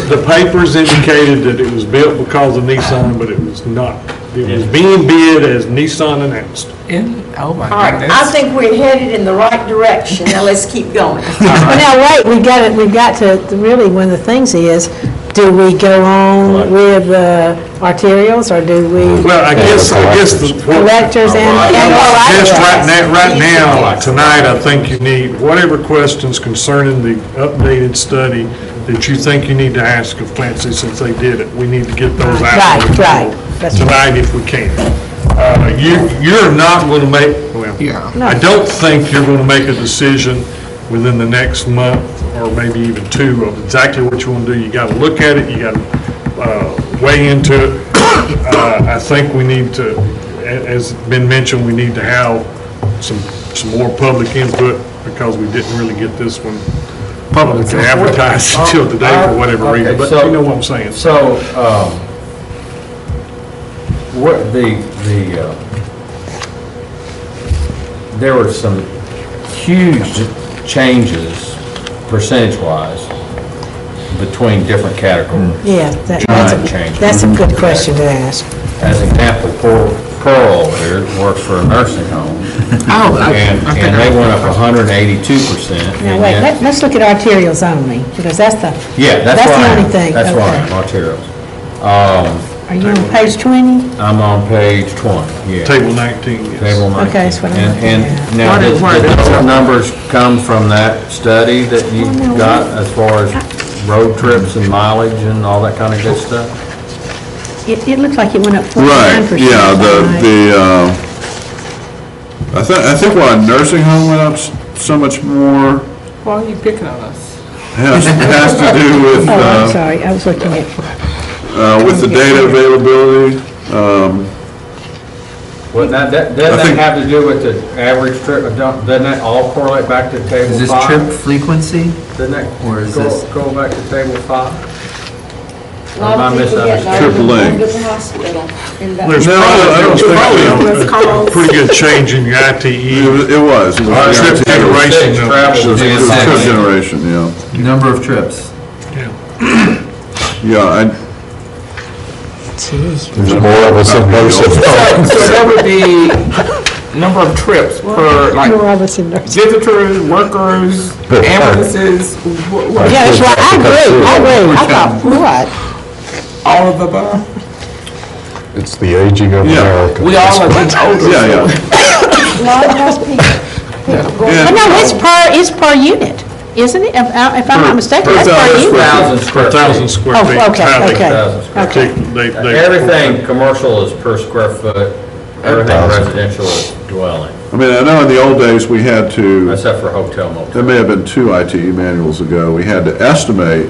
The papers indicated that it was built because of Nissan, but it was not. It was being bid as Nissan announced. Oh, my All right, I goodness. think we're headed in the right direction. Now let's keep going. Well, now, wait, we've got to, really, one of the things is, do we go on with arterials, or do we Well, I guess collectors and? Just right now, tonight, I think you need, whatever questions concerning the updated study that you think you need to ask of Clancy since they did it, we need to get those out. Right, that's right. Tonight if we can. You're not going to make, well, Yeah. I don't think you're going to make a decision within the next month or maybe even two of exactly what you want to do. You got to look at it, you got to weigh into it. I think we need to, as been mentioned, we need to have some more public input because we didn't really get this one publicly advertised until today for whatever reason, Okay, but so- you know what I'm saying. So, what there were some huge changes, percentage-wise, between different categories. Yeah, Giant change. that's a good question to ask. As an example, Pearl here works for a nursing home, Oh, and they went up 182%. Now, wait, let's look at arterials only, because that's the, Yeah, that's that's why, the only thing. that's why, Okay. arterials. Are you on page 20? I'm on page 20, yeah. Table 19, yes. Table 19. Okay, that's what I'm looking And at. now, What is- what did is- those numbers come from that study that you got as far as road trips and mileage and all that kind of good stuff? It looked like it went up 49%. Right, yeah, right? I think why nursing home went up so much more Why are you picking on us? has to do with, Oh, I'm sorry, I was looking at, with the data availability. Well, now, doesn't that have to do with the average trip, doesn't that all correlate back to table 5? Is this trip frequency? Doesn't that or is go this- back to table 5? A lot of people get Triple going A. to the hospital. in that- There's No, I don't probably think a pretty good change in your ITE. It was. Trip generation Six numbers. travel It is was six. trip generation, yeah. Number of trips. Yeah, There's more of us in nursing So homes. that would be number of trips per, like, more of us in nursing. visitors, workers, ambulances, Yeah, that's right, I agree, I thought, what? all of the above. It's the aging of Yeah. America. We all are getting older. yeah, yeah. A lot of those people go. Yeah. But no, it's per unit, isn't it? If I'm not mistaken, that's per 1,000 unit. 1,000 square feet. 1,000 square Oh, feet. okay, Tally. okay. 1,000 square Okay. Everything commercial is per square foot, everything residential is dwelling, I mean, I know in the old days, we had to, except for hotel motel. there may have been 2 ITE manuals ago, we had to estimate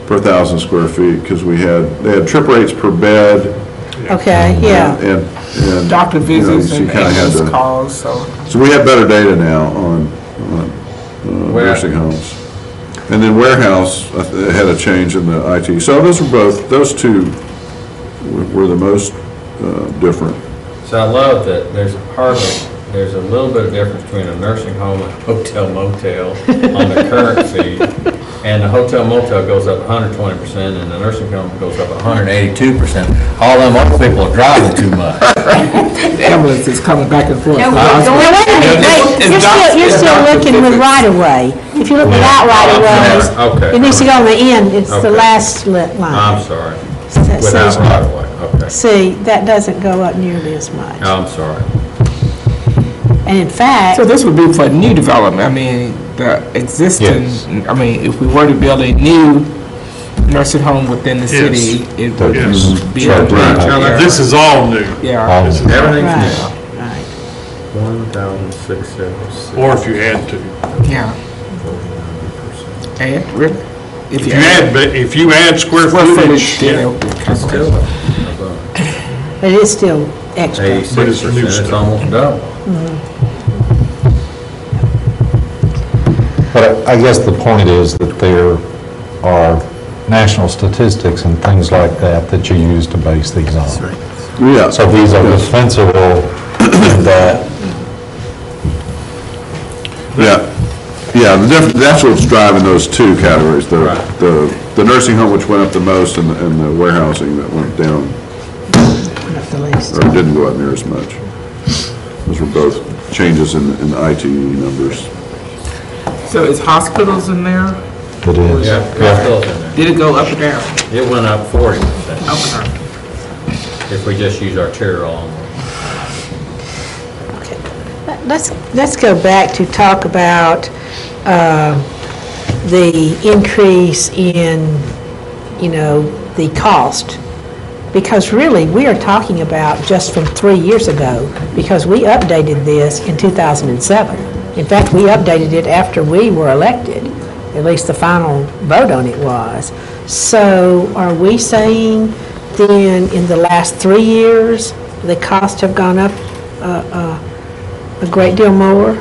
per 1,000 square feet, because they had trip rates per bed, Okay, yeah. and. Doctor you know, visits so you and kinda had ambulance to- calls, so. So we have better data now on Where- nursing homes. And then warehouse had a change in the IT. So those two were the most different. So I love that there's a little bit of difference between a nursing home and hotel motel on the current fee. And the hotel motel goes up 120% and the nursing home goes up 182%. All them other people are driving too much. The ambulance is coming back and forth. And from we're the going- hospital. Now, wait a minute, It's wait, doctor- you're it's still doctor looking with visits. right-of-way. If you look without right-of-ways, Okay. it needs to go on the end, it's the Okay. last line. I'm sorry, That without says- right of way, okay. See, that doesn't go up nearly as much. I'm sorry. And in fact, So this would be for new development, I mean, the existing, Yes. I mean, if we were to build a new nursing home within the city, it would Yes. be. Right. Now, this is all new. Yeah, This is- Everything's right, new. right. 1,676. Or if you add to. yeah. And, really? If you add square Square footage, footage, then yeah. it would be It's still calculated. above. But it is still extra. 86%, it's almost double. But I guess the point is that there are national statistics and things like that that you use to base these on. Yeah. So these are defensible in that Yeah, yeah, that's what's driving those two categories, Right. the nursing home, which went up the most, and the warehousing that went down, Not the least. or didn't go up near as much. Those were both changes in the ITE numbers. So is hospitals in there? it is. Yeah, it's still in there. Did it go up or down? It went up 40% Okay. if we just use arterial only. Let's go back to talk about the increase in, the cost. Because really, we are talking about just from 3 years ago, because we updated this in 2007. In fact, we updated it after we were elected, at least the final vote on it was. So are we saying then in the last 3 years, the costs have gone up a great deal more?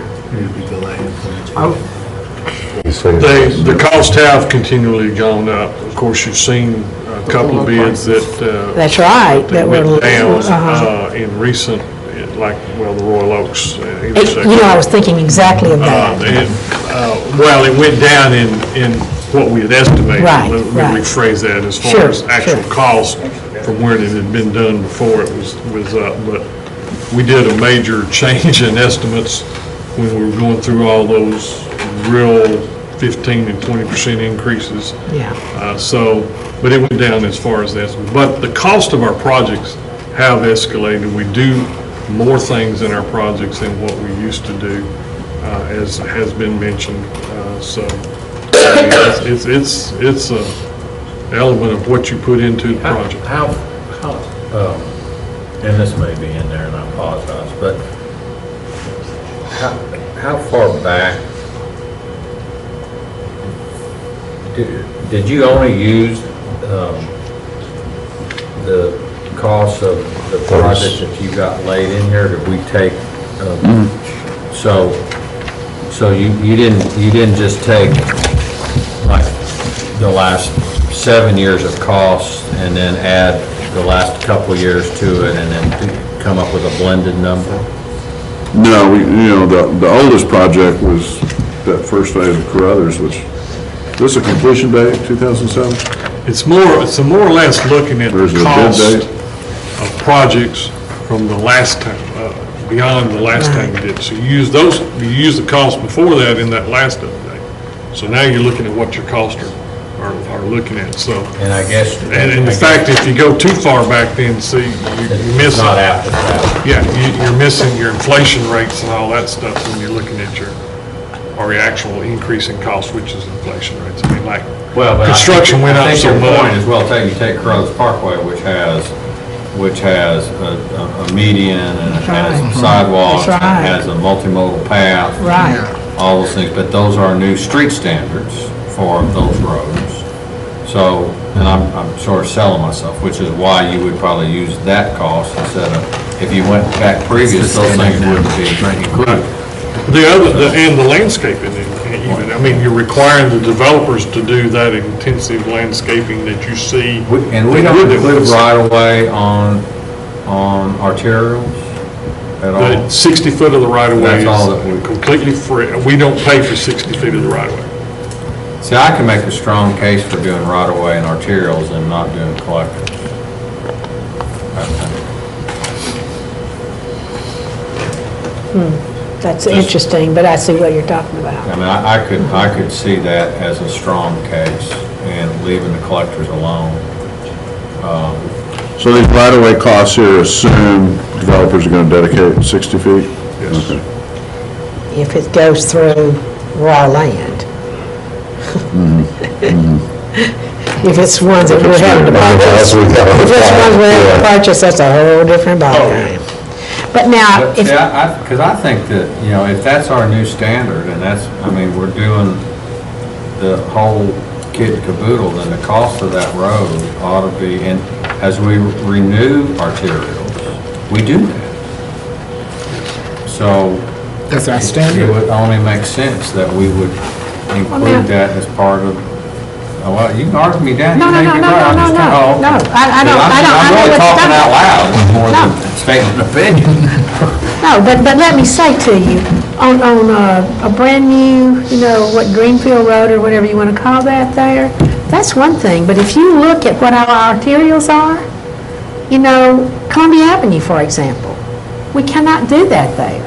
see The this. costs have continually gone up. Of course, you've seen a couple of bids that That's right, that that were, went down uh-huh. in recent, like, well, the Royal Oaks You intersection. know, I was thinking exactly of that. Well, it went down in what we had estimated. Right, Let me right. rephrase that, as Sure, far as actual sure. cost from where it had been done before it was up. But we did a major change in estimates when we were going through all those real 15 and 20% increases. Yeah. But it went down as far as the estimate. But the cost of our projects have escalated. We do more things in our projects than what we used to do, as has been mentioned. It's a element of what you put into the project. And this may be in there, and I apologize, but how far back did you only use the cost of the project that you got laid in here? Did we take, so you didn't just take like the last 7 years of costs and then add the last couple of years to it and then come up with a blended number? No, the oldest project was that first phase of Carruthers, which, this a completion date, 2007? It's more or less looking at Or is the it a bid cost date? of projects from the last time, beyond the last time you did. So you use the cost before that in that last update. So now you're looking at what your costs are looking at, so. And I guess. And in fact, if you go too far back, then see, you're It's missing. not apples to apples. Yeah, you're missing your inflation rates and all that stuff when you're looking at your actual increase in cost, which is inflation rates. I mean, like, Well, but construction went up so I think your point much. is, well, you take Carruthers Parkway, which has a median and it has right. sidewalks, That's and right. it has a multimodal path. Right. All those things, but those are new street standards for those roads. So, and I'm sort of selling myself, which is why you would probably use that cost instead of, if you went back previous, those things wouldn't be included. And the landscaping, even, I mean, you're requiring the developers to do that intensive landscaping that you see. And we don't include right-of-way on arterials at all? The 60 foot of the right-of-way That's all that is completely free. We don't pay for 60 feet of the right-of-way. See, I can make a strong case for doing right-of-way and arterials and not doing collectors. That's interesting, but I see what you're talking about. I mean, I could see that as a strong case and leaving the collectors alone. So these right-of-way costs here assume developers are going to dedicate 60 feet? Yes. Okay. If it goes through raw land. If it's ones that we're having to purchase, if it's ones we're having to purchase, that's a whole different ballgame. But now, But, if, yeah, because I think that, if that's our new standard, and that's, I mean, we're doing the whole kit and caboodle, then the cost of that road ought to be, and as we renew arterials, we do that. So. That's our It standard. would only make sense that we would include that as part of, well, you can argue me down. No, you no, may no, be no, right. no, I'm just no, trying- oh, no. okay. I don't- Because I know I'm really what you're talking out loud more No. than stating an opinion. no, but let me say to you, on a brand new, what, Greenfield Road or whatever you want to call that there, that's one thing, but if you look at what our arterials are, Columbia Avenue, for example, we cannot do that there.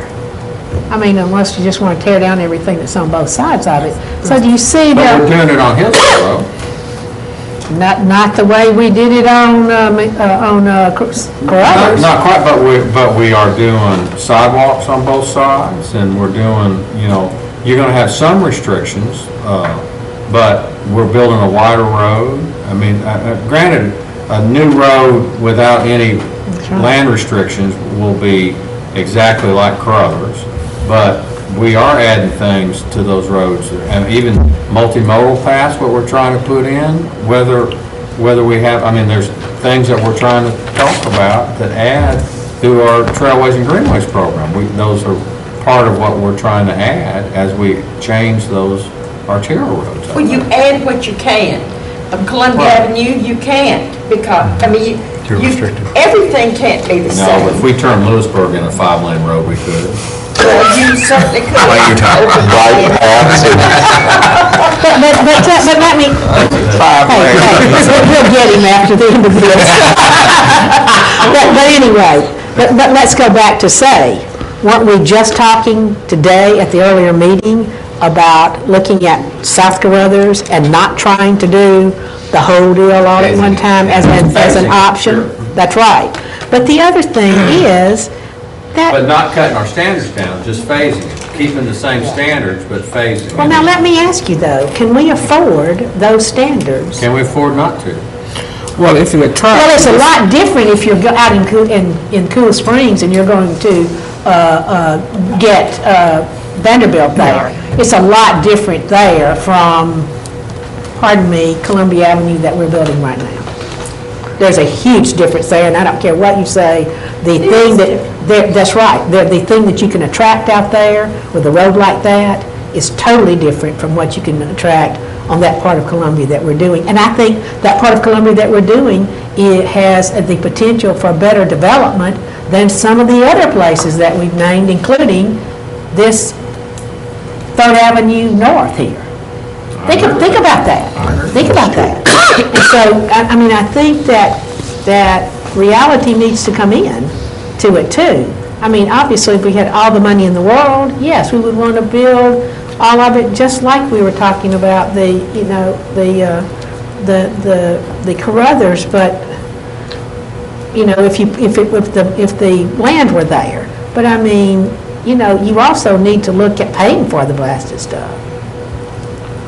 I mean, unless you just want to tear down everything that's on both sides of it. So do you see But we're that, doing it on Hillsborough Road. not the way we did it on Carruthers? Not quite, but we are doing sidewalks on both sides, and we're doing, you're gonna have some restrictions, but we're building a wider road. I mean, granted, a new road without any right. land restrictions will be exactly like Carruthers, but we are adding things to those roads, and even multimodal paths, what we're trying to put in, whether we have, I mean, there's things that we're trying to talk about that add through our Trailways and Greenways program. Those are part of what we're trying to add as we change those arterial roads. Well, you add what you can. Of Columbia Avenue, you can't, because, I mean, everything can't be the No, but if same. we turn Lewisburg into a 5-lane road, we could. Well, you certainly could. What are you talking about? Bike paths and But let me, we'll get him after the end of this. But anyway, but let's go back to say, weren't we just talking today at the earlier meeting about looking at South Carruthers and not trying to do the whole deal all at one time as an option? That's right. But the other thing is that... But not cutting our standards down, just phasing it, keeping the same standards, but phasing it. Well, now, let me ask you, though, can we afford those standards? Can we afford not to? Well, if you attract. Well, it's a lot different if you're out in Cool Springs and you're going to get Vanderbilt there. It's a lot different there from, pardon me, Columbia Avenue that we're building right now. There's a huge difference there, and I don't care what you say. The thing that's right. The thing that you can attract out there with a road like that is totally different from what you can attract on that part of Columbia that we're doing. And I think that part of Columbia that we're doing, it has the potential for better development than some of the other places that we've named, including this 3rd Avenue North here. Think about that. Think about that. And so, I mean, I think that reality needs to come in to it too. I mean, obviously, if we had all the money in the world, yes, we would want to build all of it, just like we were talking about the Carruthers. But if the land were there, but I mean, you also need to look at paying for the blasted stuff.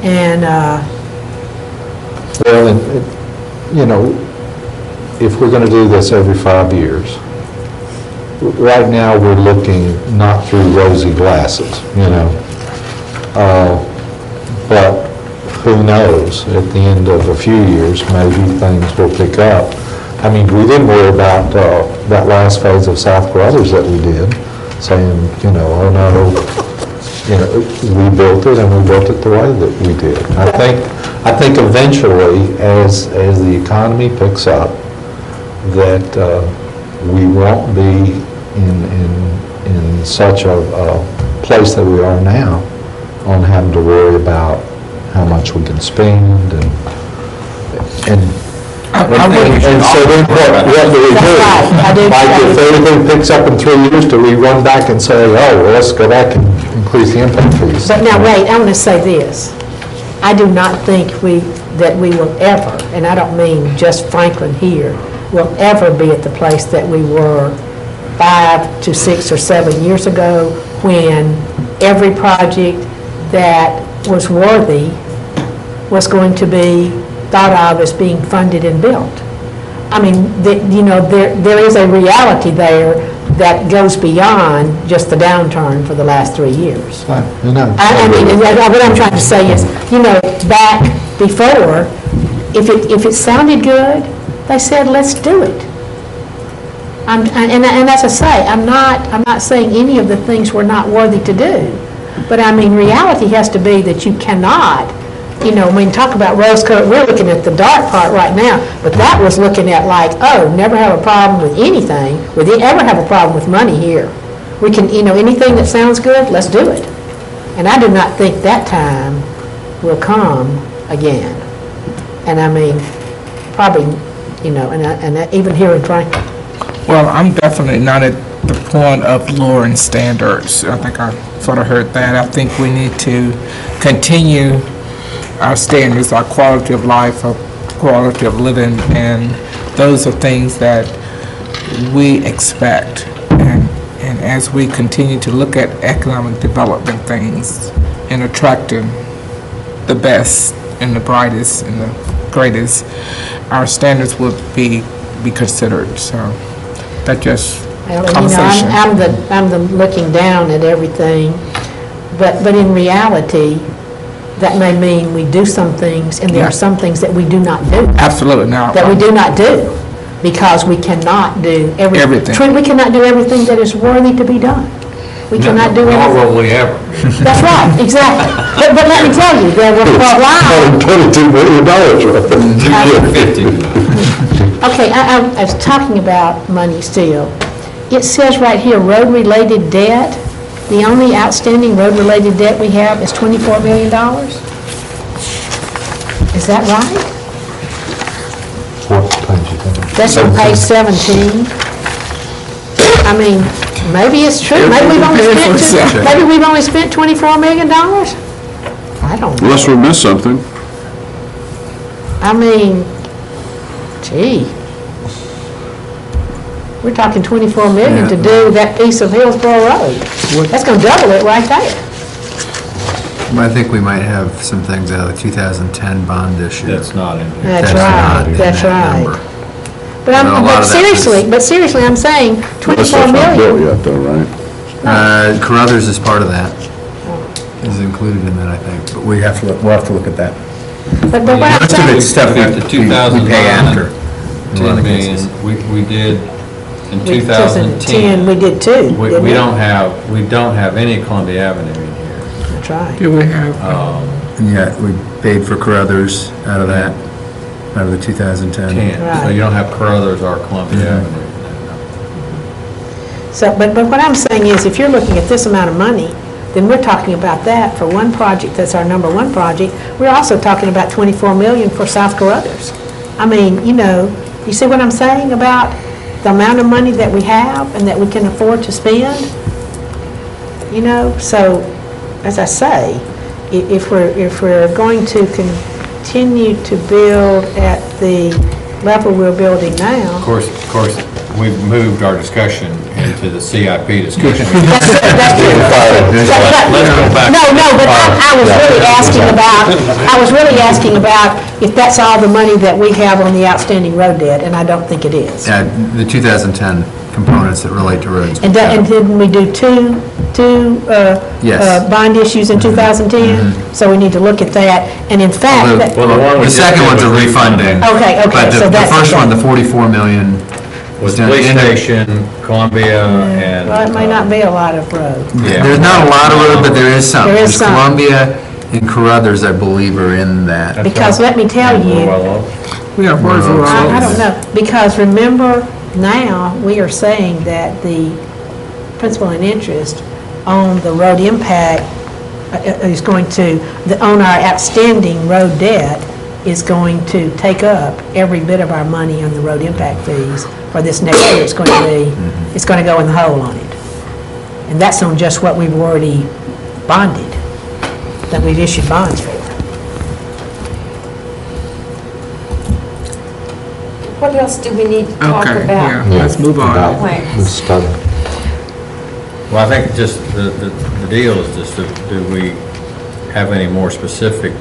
And if we're going to do this every 5 years, right now we're looking not through rosy glasses, but who knows, at the end of a few years, maybe things will pick up. I mean, we didn't worry about that last phase of South Carruthers that we did, saying, oh no, we built it and we built it the way that we did. I think eventually, as the economy picks up, that we won't be in such a place that we are now on having to worry about how much we can spend and so then what do we do? Like if everything picks up in 3 years, do we run back and say, oh, well, let's go back and increase the impact fees? But now, wait, I want to say this. I do not think that we will ever, and I don't mean just Franklin here, will ever be at the place that we were 5 to 6 or 7 years ago, when every project that was worthy was going to be thought of as being funded and built. I mean, there is a reality there that goes beyond just the downturn for the last 3 years. I mean, what I'm trying to say is, back before, if it sounded good, they said, let's do it. And as I say, I'm not saying any of the things were not worthy to do, but I mean, reality has to be that you cannot. Talk about rose-colored, we're looking at the dark part right now, but that was looking at like, oh, never have a problem with anything, ever have a problem with money here. We can, anything that sounds good, let's do it. And I do not think that time will come again. And I mean, probably, and even here in Franklin. Well, I'm definitely not at the point of lowering standards. I think I sort of heard that. I think we need to continue our standards, our quality of life, our quality of living, and those are things that we expect. And as we continue to look at economic development things and attracting the best and the brightest and the greatest, our standards will be considered. So that's just conversation. I'm the looking down at everything, but in reality, that may mean we do some things, and there are some things that we do not do. Absolutely not. That we do not do, because we cannot do everything. We cannot do everything that is worthy to be done. We cannot do Nor anything. will we ever. That's right, exactly. But let me tell you, there were for a while, $22 million worth. okay, I was talking about money still. It says right here, road-related debt, the only outstanding road-related debt we have is $24 million? Is that right? What page is that? That's on page 17. I mean, maybe it's true, maybe we've only spent $24 million? I don't know. Unless we missed something. I mean, gee. We're talking 24 million to do that piece of Hillsborough Road. That's gonna double it right there. I think we might have some things out of the 2010 bond issue. That's not in here. That's not right, in that's that right. number. But Well, a lot but of that seriously, I'm saying That's 24 not built million. yet, though, right? Carruthers is part of that, is included in that, I think, but we'll have to look at that. But what I'm Most of saying, it's stuff We got the we pay after. 2009, in a lot 10 of million, cases. we did in we- 2010. we did too, didn't We don't have any Columbia Avenue in here. That's right. Do we have, And yet, we paid for Carruthers out of that, out of the 2010. 10, so Right. you don't have Carruthers or Columbia Avenue. So, but what I'm saying is, if you're looking at this amount of money, then we're talking about that for one project that's our number one project. We're also talking about 24 million for South Carruthers. I mean, you see what I'm saying about the amount of money that we have and that we can afford to spend? So, as I say, if we're going to continue to build at the level we're building now. Of course, we've moved our discussion into the CIP discussion. That's true. Let's go back. No, but I was really asking about if that's all the money that we have on the outstanding road debt, and I don't think it is. The 2010 components that relate to roads. And didn't we do two Yes. bond issues in 2010? So we need to look at that, and in fact, The second one's a refunding. Okay, But so the that's first one, the okay. 44 million, Was done police in the- station, Columbia, and... well, it may not be a lot of road. Yeah. there's not a lot of road, but there is some. There is There's some. Columbia and Carruthers, I believe, are in that. Because let me tell you, yeah, where's the road? I don't know, because remember, now, we are saying that the principal and interest on the road impact is going to, on our outstanding road debt, is going to take up every bit of our money on the road impact fees for this next year. It's going to be, it's going to go in the hole on it. And that's on just what we've already bonded, that we've issued bonds for. What else do we need to talk Okay, about? yeah, let's move on. Plans? Well, I think just the deal is just, do we have any more specific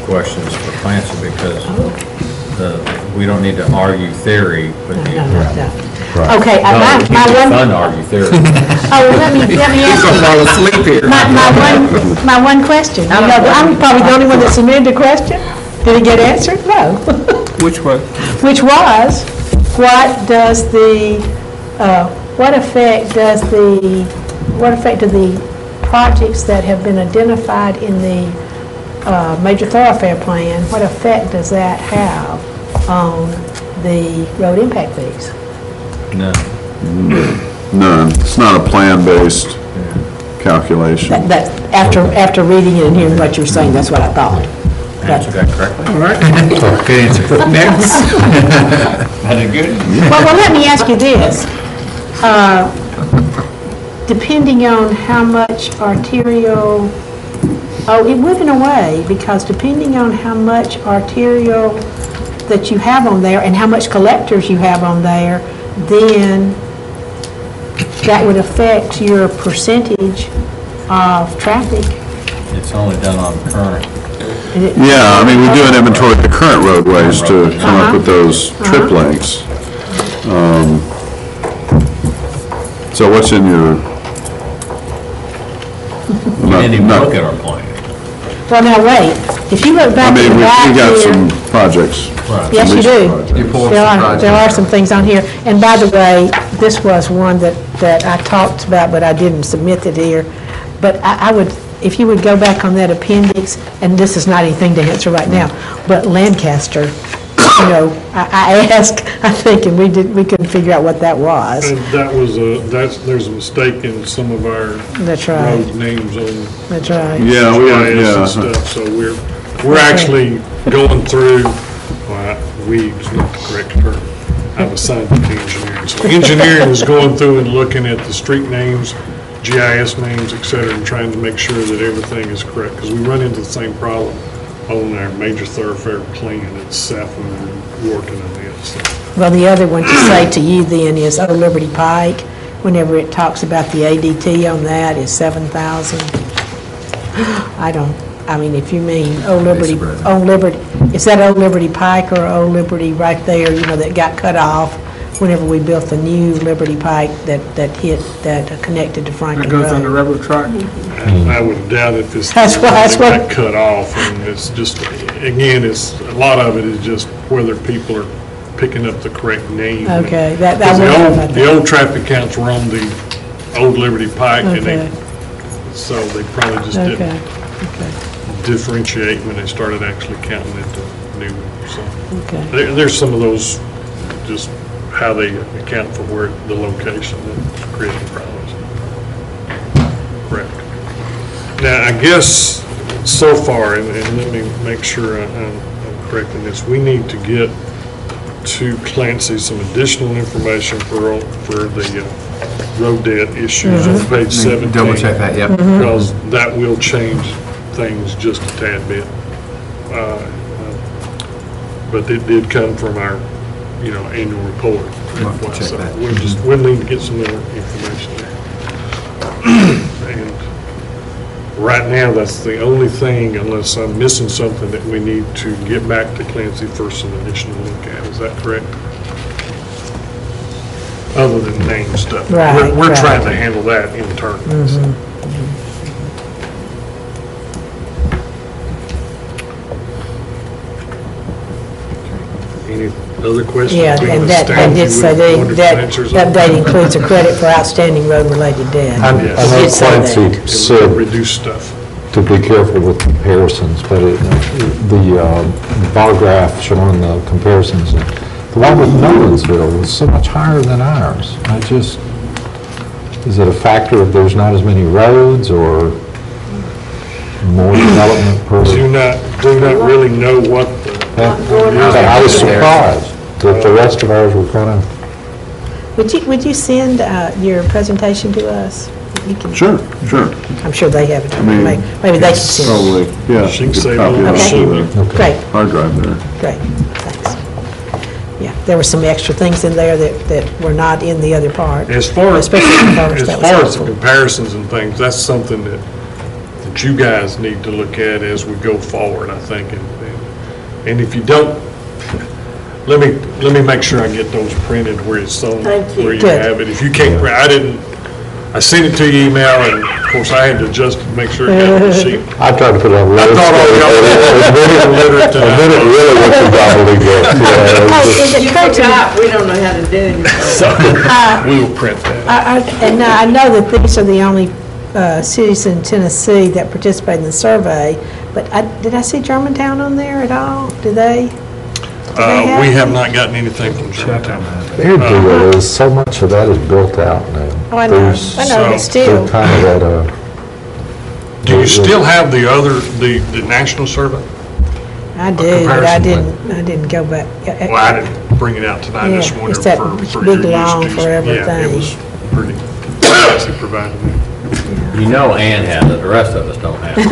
questions for Clancy? Because we don't need to argue theory, but No, you... no, no, no. Okay, No, my it's fun one, to argue theory. let me ask you. Fall asleep here. My one question, I'm probably the only one that submitted the question. Did it get answered? No. Which one? Which was, what does what effect do the projects that have been identified in the major thoroughfare plan, what effect does that have on the road impact fees? No. None. It's not a plan-based calculation. That, after reading it and hearing what you were saying, that's what I thought. Answered that correctly. All right, Good answer. next. I did good. Well, let me ask you this. Depending on how much arterial, it would in a way, because depending on how much arterial that you have on there and how much collectors you have on there, then that would affect your percentage of traffic. It's only done on current. Yeah, I mean, we do an inventory of the current roadways to come up with those trip lengths. So what's in your? We didn't even look at our plan. Well, now, wait, if you look I back mean, in the we back got here. some projects. Yes, some you recent do. projects. You pulled There some are, there are projects. some things on here. And by the way, this was one that I talked about, but I didn't submit it here. But I would, if you would go back on that appendix, and this is not anything to answer right now, but Lancaster, you know, I asked, I think, and we couldn't figure out what that was. And there's a mistake in some of our That's right. road names on That's right. Yeah, we got, GIS yeah. and stuff, so we're actually going through, well, we is not the correct term. I'm assigned to engineering. So engineering is going through and looking at the street names, GIS names, et cetera, and trying to make sure that everything is correct, because we run into the same problem on our major thoroughfare plan at South, when we're working on it, so. Well, the other one to say to you then is Old Liberty Pike, whenever it talks about the ADT on that is 7,000. I mean, if you mean Old Liberty, is that Old Liberty Pike or Old Liberty right there, you know, that got cut off whenever we built the new Liberty Pike that connected to Franklin It goes on the Road? railroad track. I would doubt if it's. That's what- got cut off, and it's just, again, a lot of it is just whether people are picking up the correct name. Okay, that Because wondered about the that. old traffic counts were on the old Liberty Pike, and Okay. so they probably just Okay, didn't okay, differentiate when they started actually counting it the new one, so. okay. There's some of those, just how they account for where, the location that creating problems. Correct. Now, I guess, so far, and let me make sure I'm correct in this, we need to get to Clancy some additional information for the road debt issues on page 17. Double check that, yep. Because that will change things just a tad bit. But it did come from our, annual report. We'll have to check So that. we'll need to get some more information there. And right now, that's the only thing, unless I'm missing something, that we need to get back to Clancy for some additional look at. Is that correct? Other than name stuff. Right, We're right. trying to handle that internally. so. Any other questions? Yeah, We and have a that staff did who say wanted that answers on update includes a credit for outstanding road-related debt. I Yes. know It did say that. Clancy It said will reduce stuff. to be careful with comparisons, but the bar graph showing the comparisons, the one with Nolensville was so much higher than ours. Is it a factor of there's not as many roads or more development per? Do not really know what I was surprised that the rest of ours were kind of, Would you send your presentation to us? You can- Sure. I'm sure they have it. mean, Maybe they can send it. Probably, yeah. She can you could save copy it on it the onto sheet. the Great, hard drive there. great, thanks. Yeah, there were some extra things in there that were not in the other part. As far as Especially the numbers, that was the helpful. comparisons and things, that's something that you guys need to look at as we go forward, I think. And if you don't, let me make sure I get those printed where it's on, Thank you. where you Good. have it. If you can't, I sent it to you email, and of course I had to adjust it to make sure it got the sheet. I tried to put it on the list. thought all y'all were literate, And then it really went to gobbledygook. Oh, it occurred to me, We don't know how to do anything. We will print that. and I know that these are the only cities in Tennessee that participate in the survey, but did I see Germantown on there at all? Do they? We have not gotten anything from Germantown. Their deal is, so much of that is built out now. Oh, I know, There's- but They're still. kind of at a, Do you still have the national survey? I do, but I comparison didn't go back. Well, I didn't bring it out tonight, I just Yeah, wondered it's that for big your long use. forever Yeah, it thing. was pretty, nicely provided. You know Ann has it, the rest of us don't have it.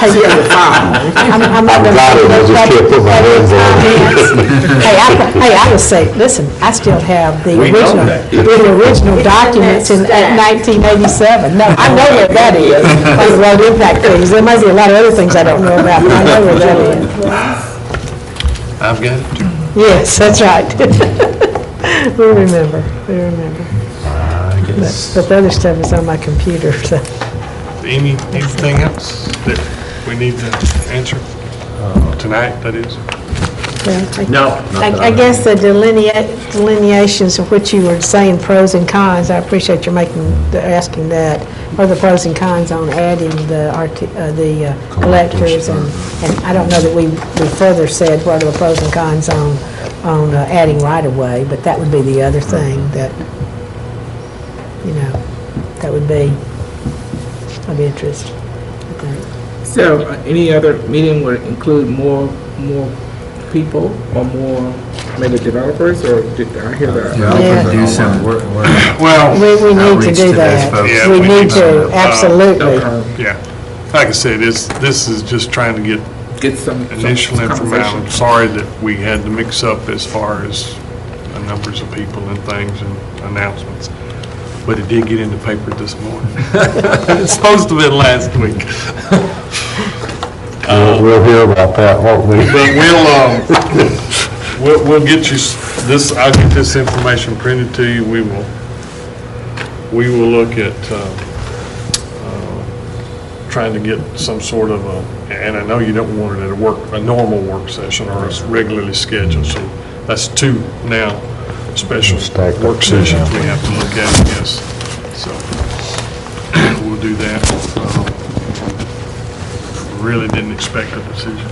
I'm not I've got it, I just can't put my hands on it. Hey, I would say, listen, I still have the We know original, that. the original documents in 1987. No, I know where that is, on the road impact fees. There might be a lot of other things I don't know about, but I know where that is. I've got it too. Yes, that's right. We remember. But the other stuff is on my computer, so. Anything else? we need to answer? Tonight, that is? No. I guess the delineations of which you were saying pros and cons, I appreciate you asking that. What are the pros and cons on adding the collectors? And I don't know that we further said what are the pros and cons on adding right-of-way, but that would be the other thing that, that would be of interest, I think. So, any other meeting would include more people or more maybe developers, or did I hear that? Yeah. Do some Well, We need to outreach do to those that. folks. Yeah, We we need need to, to, absolutely. yeah. Like I said, this is just trying to Get some initial information. I'm conversation. sorry that we had to mix up as far as the numbers of people and things and announcements, but it did get in the paper this morning. It's supposed to have been last week. We'll hear about that, won't we? But we'll get you this, I'll get this information printed to you. We will look at trying to get some sort of and I know you don't want it at a normal work session or a regularly scheduled, so that's 2 now special Stacked up, work sessions yeah. we have to look at, yes. So we'll do that. Really didn't expect a decision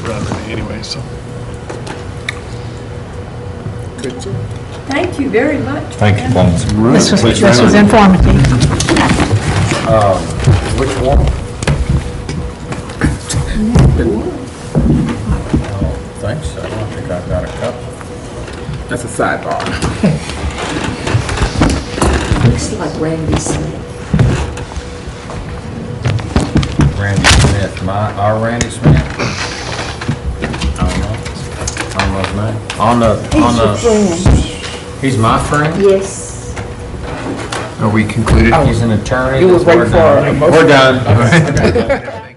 right away anyway, so. Thank you very much. Thank you, Clarence. This was informative. Which one? I don't think so. I think I've got a couple. That's a sidebar. Looks like Randy Smith. Randy Smith, our Randy Smith? I don't know his name. On the, he's my friend? Yes. Are we concluded? He's an attorney. You was waiting for a motion. We're done.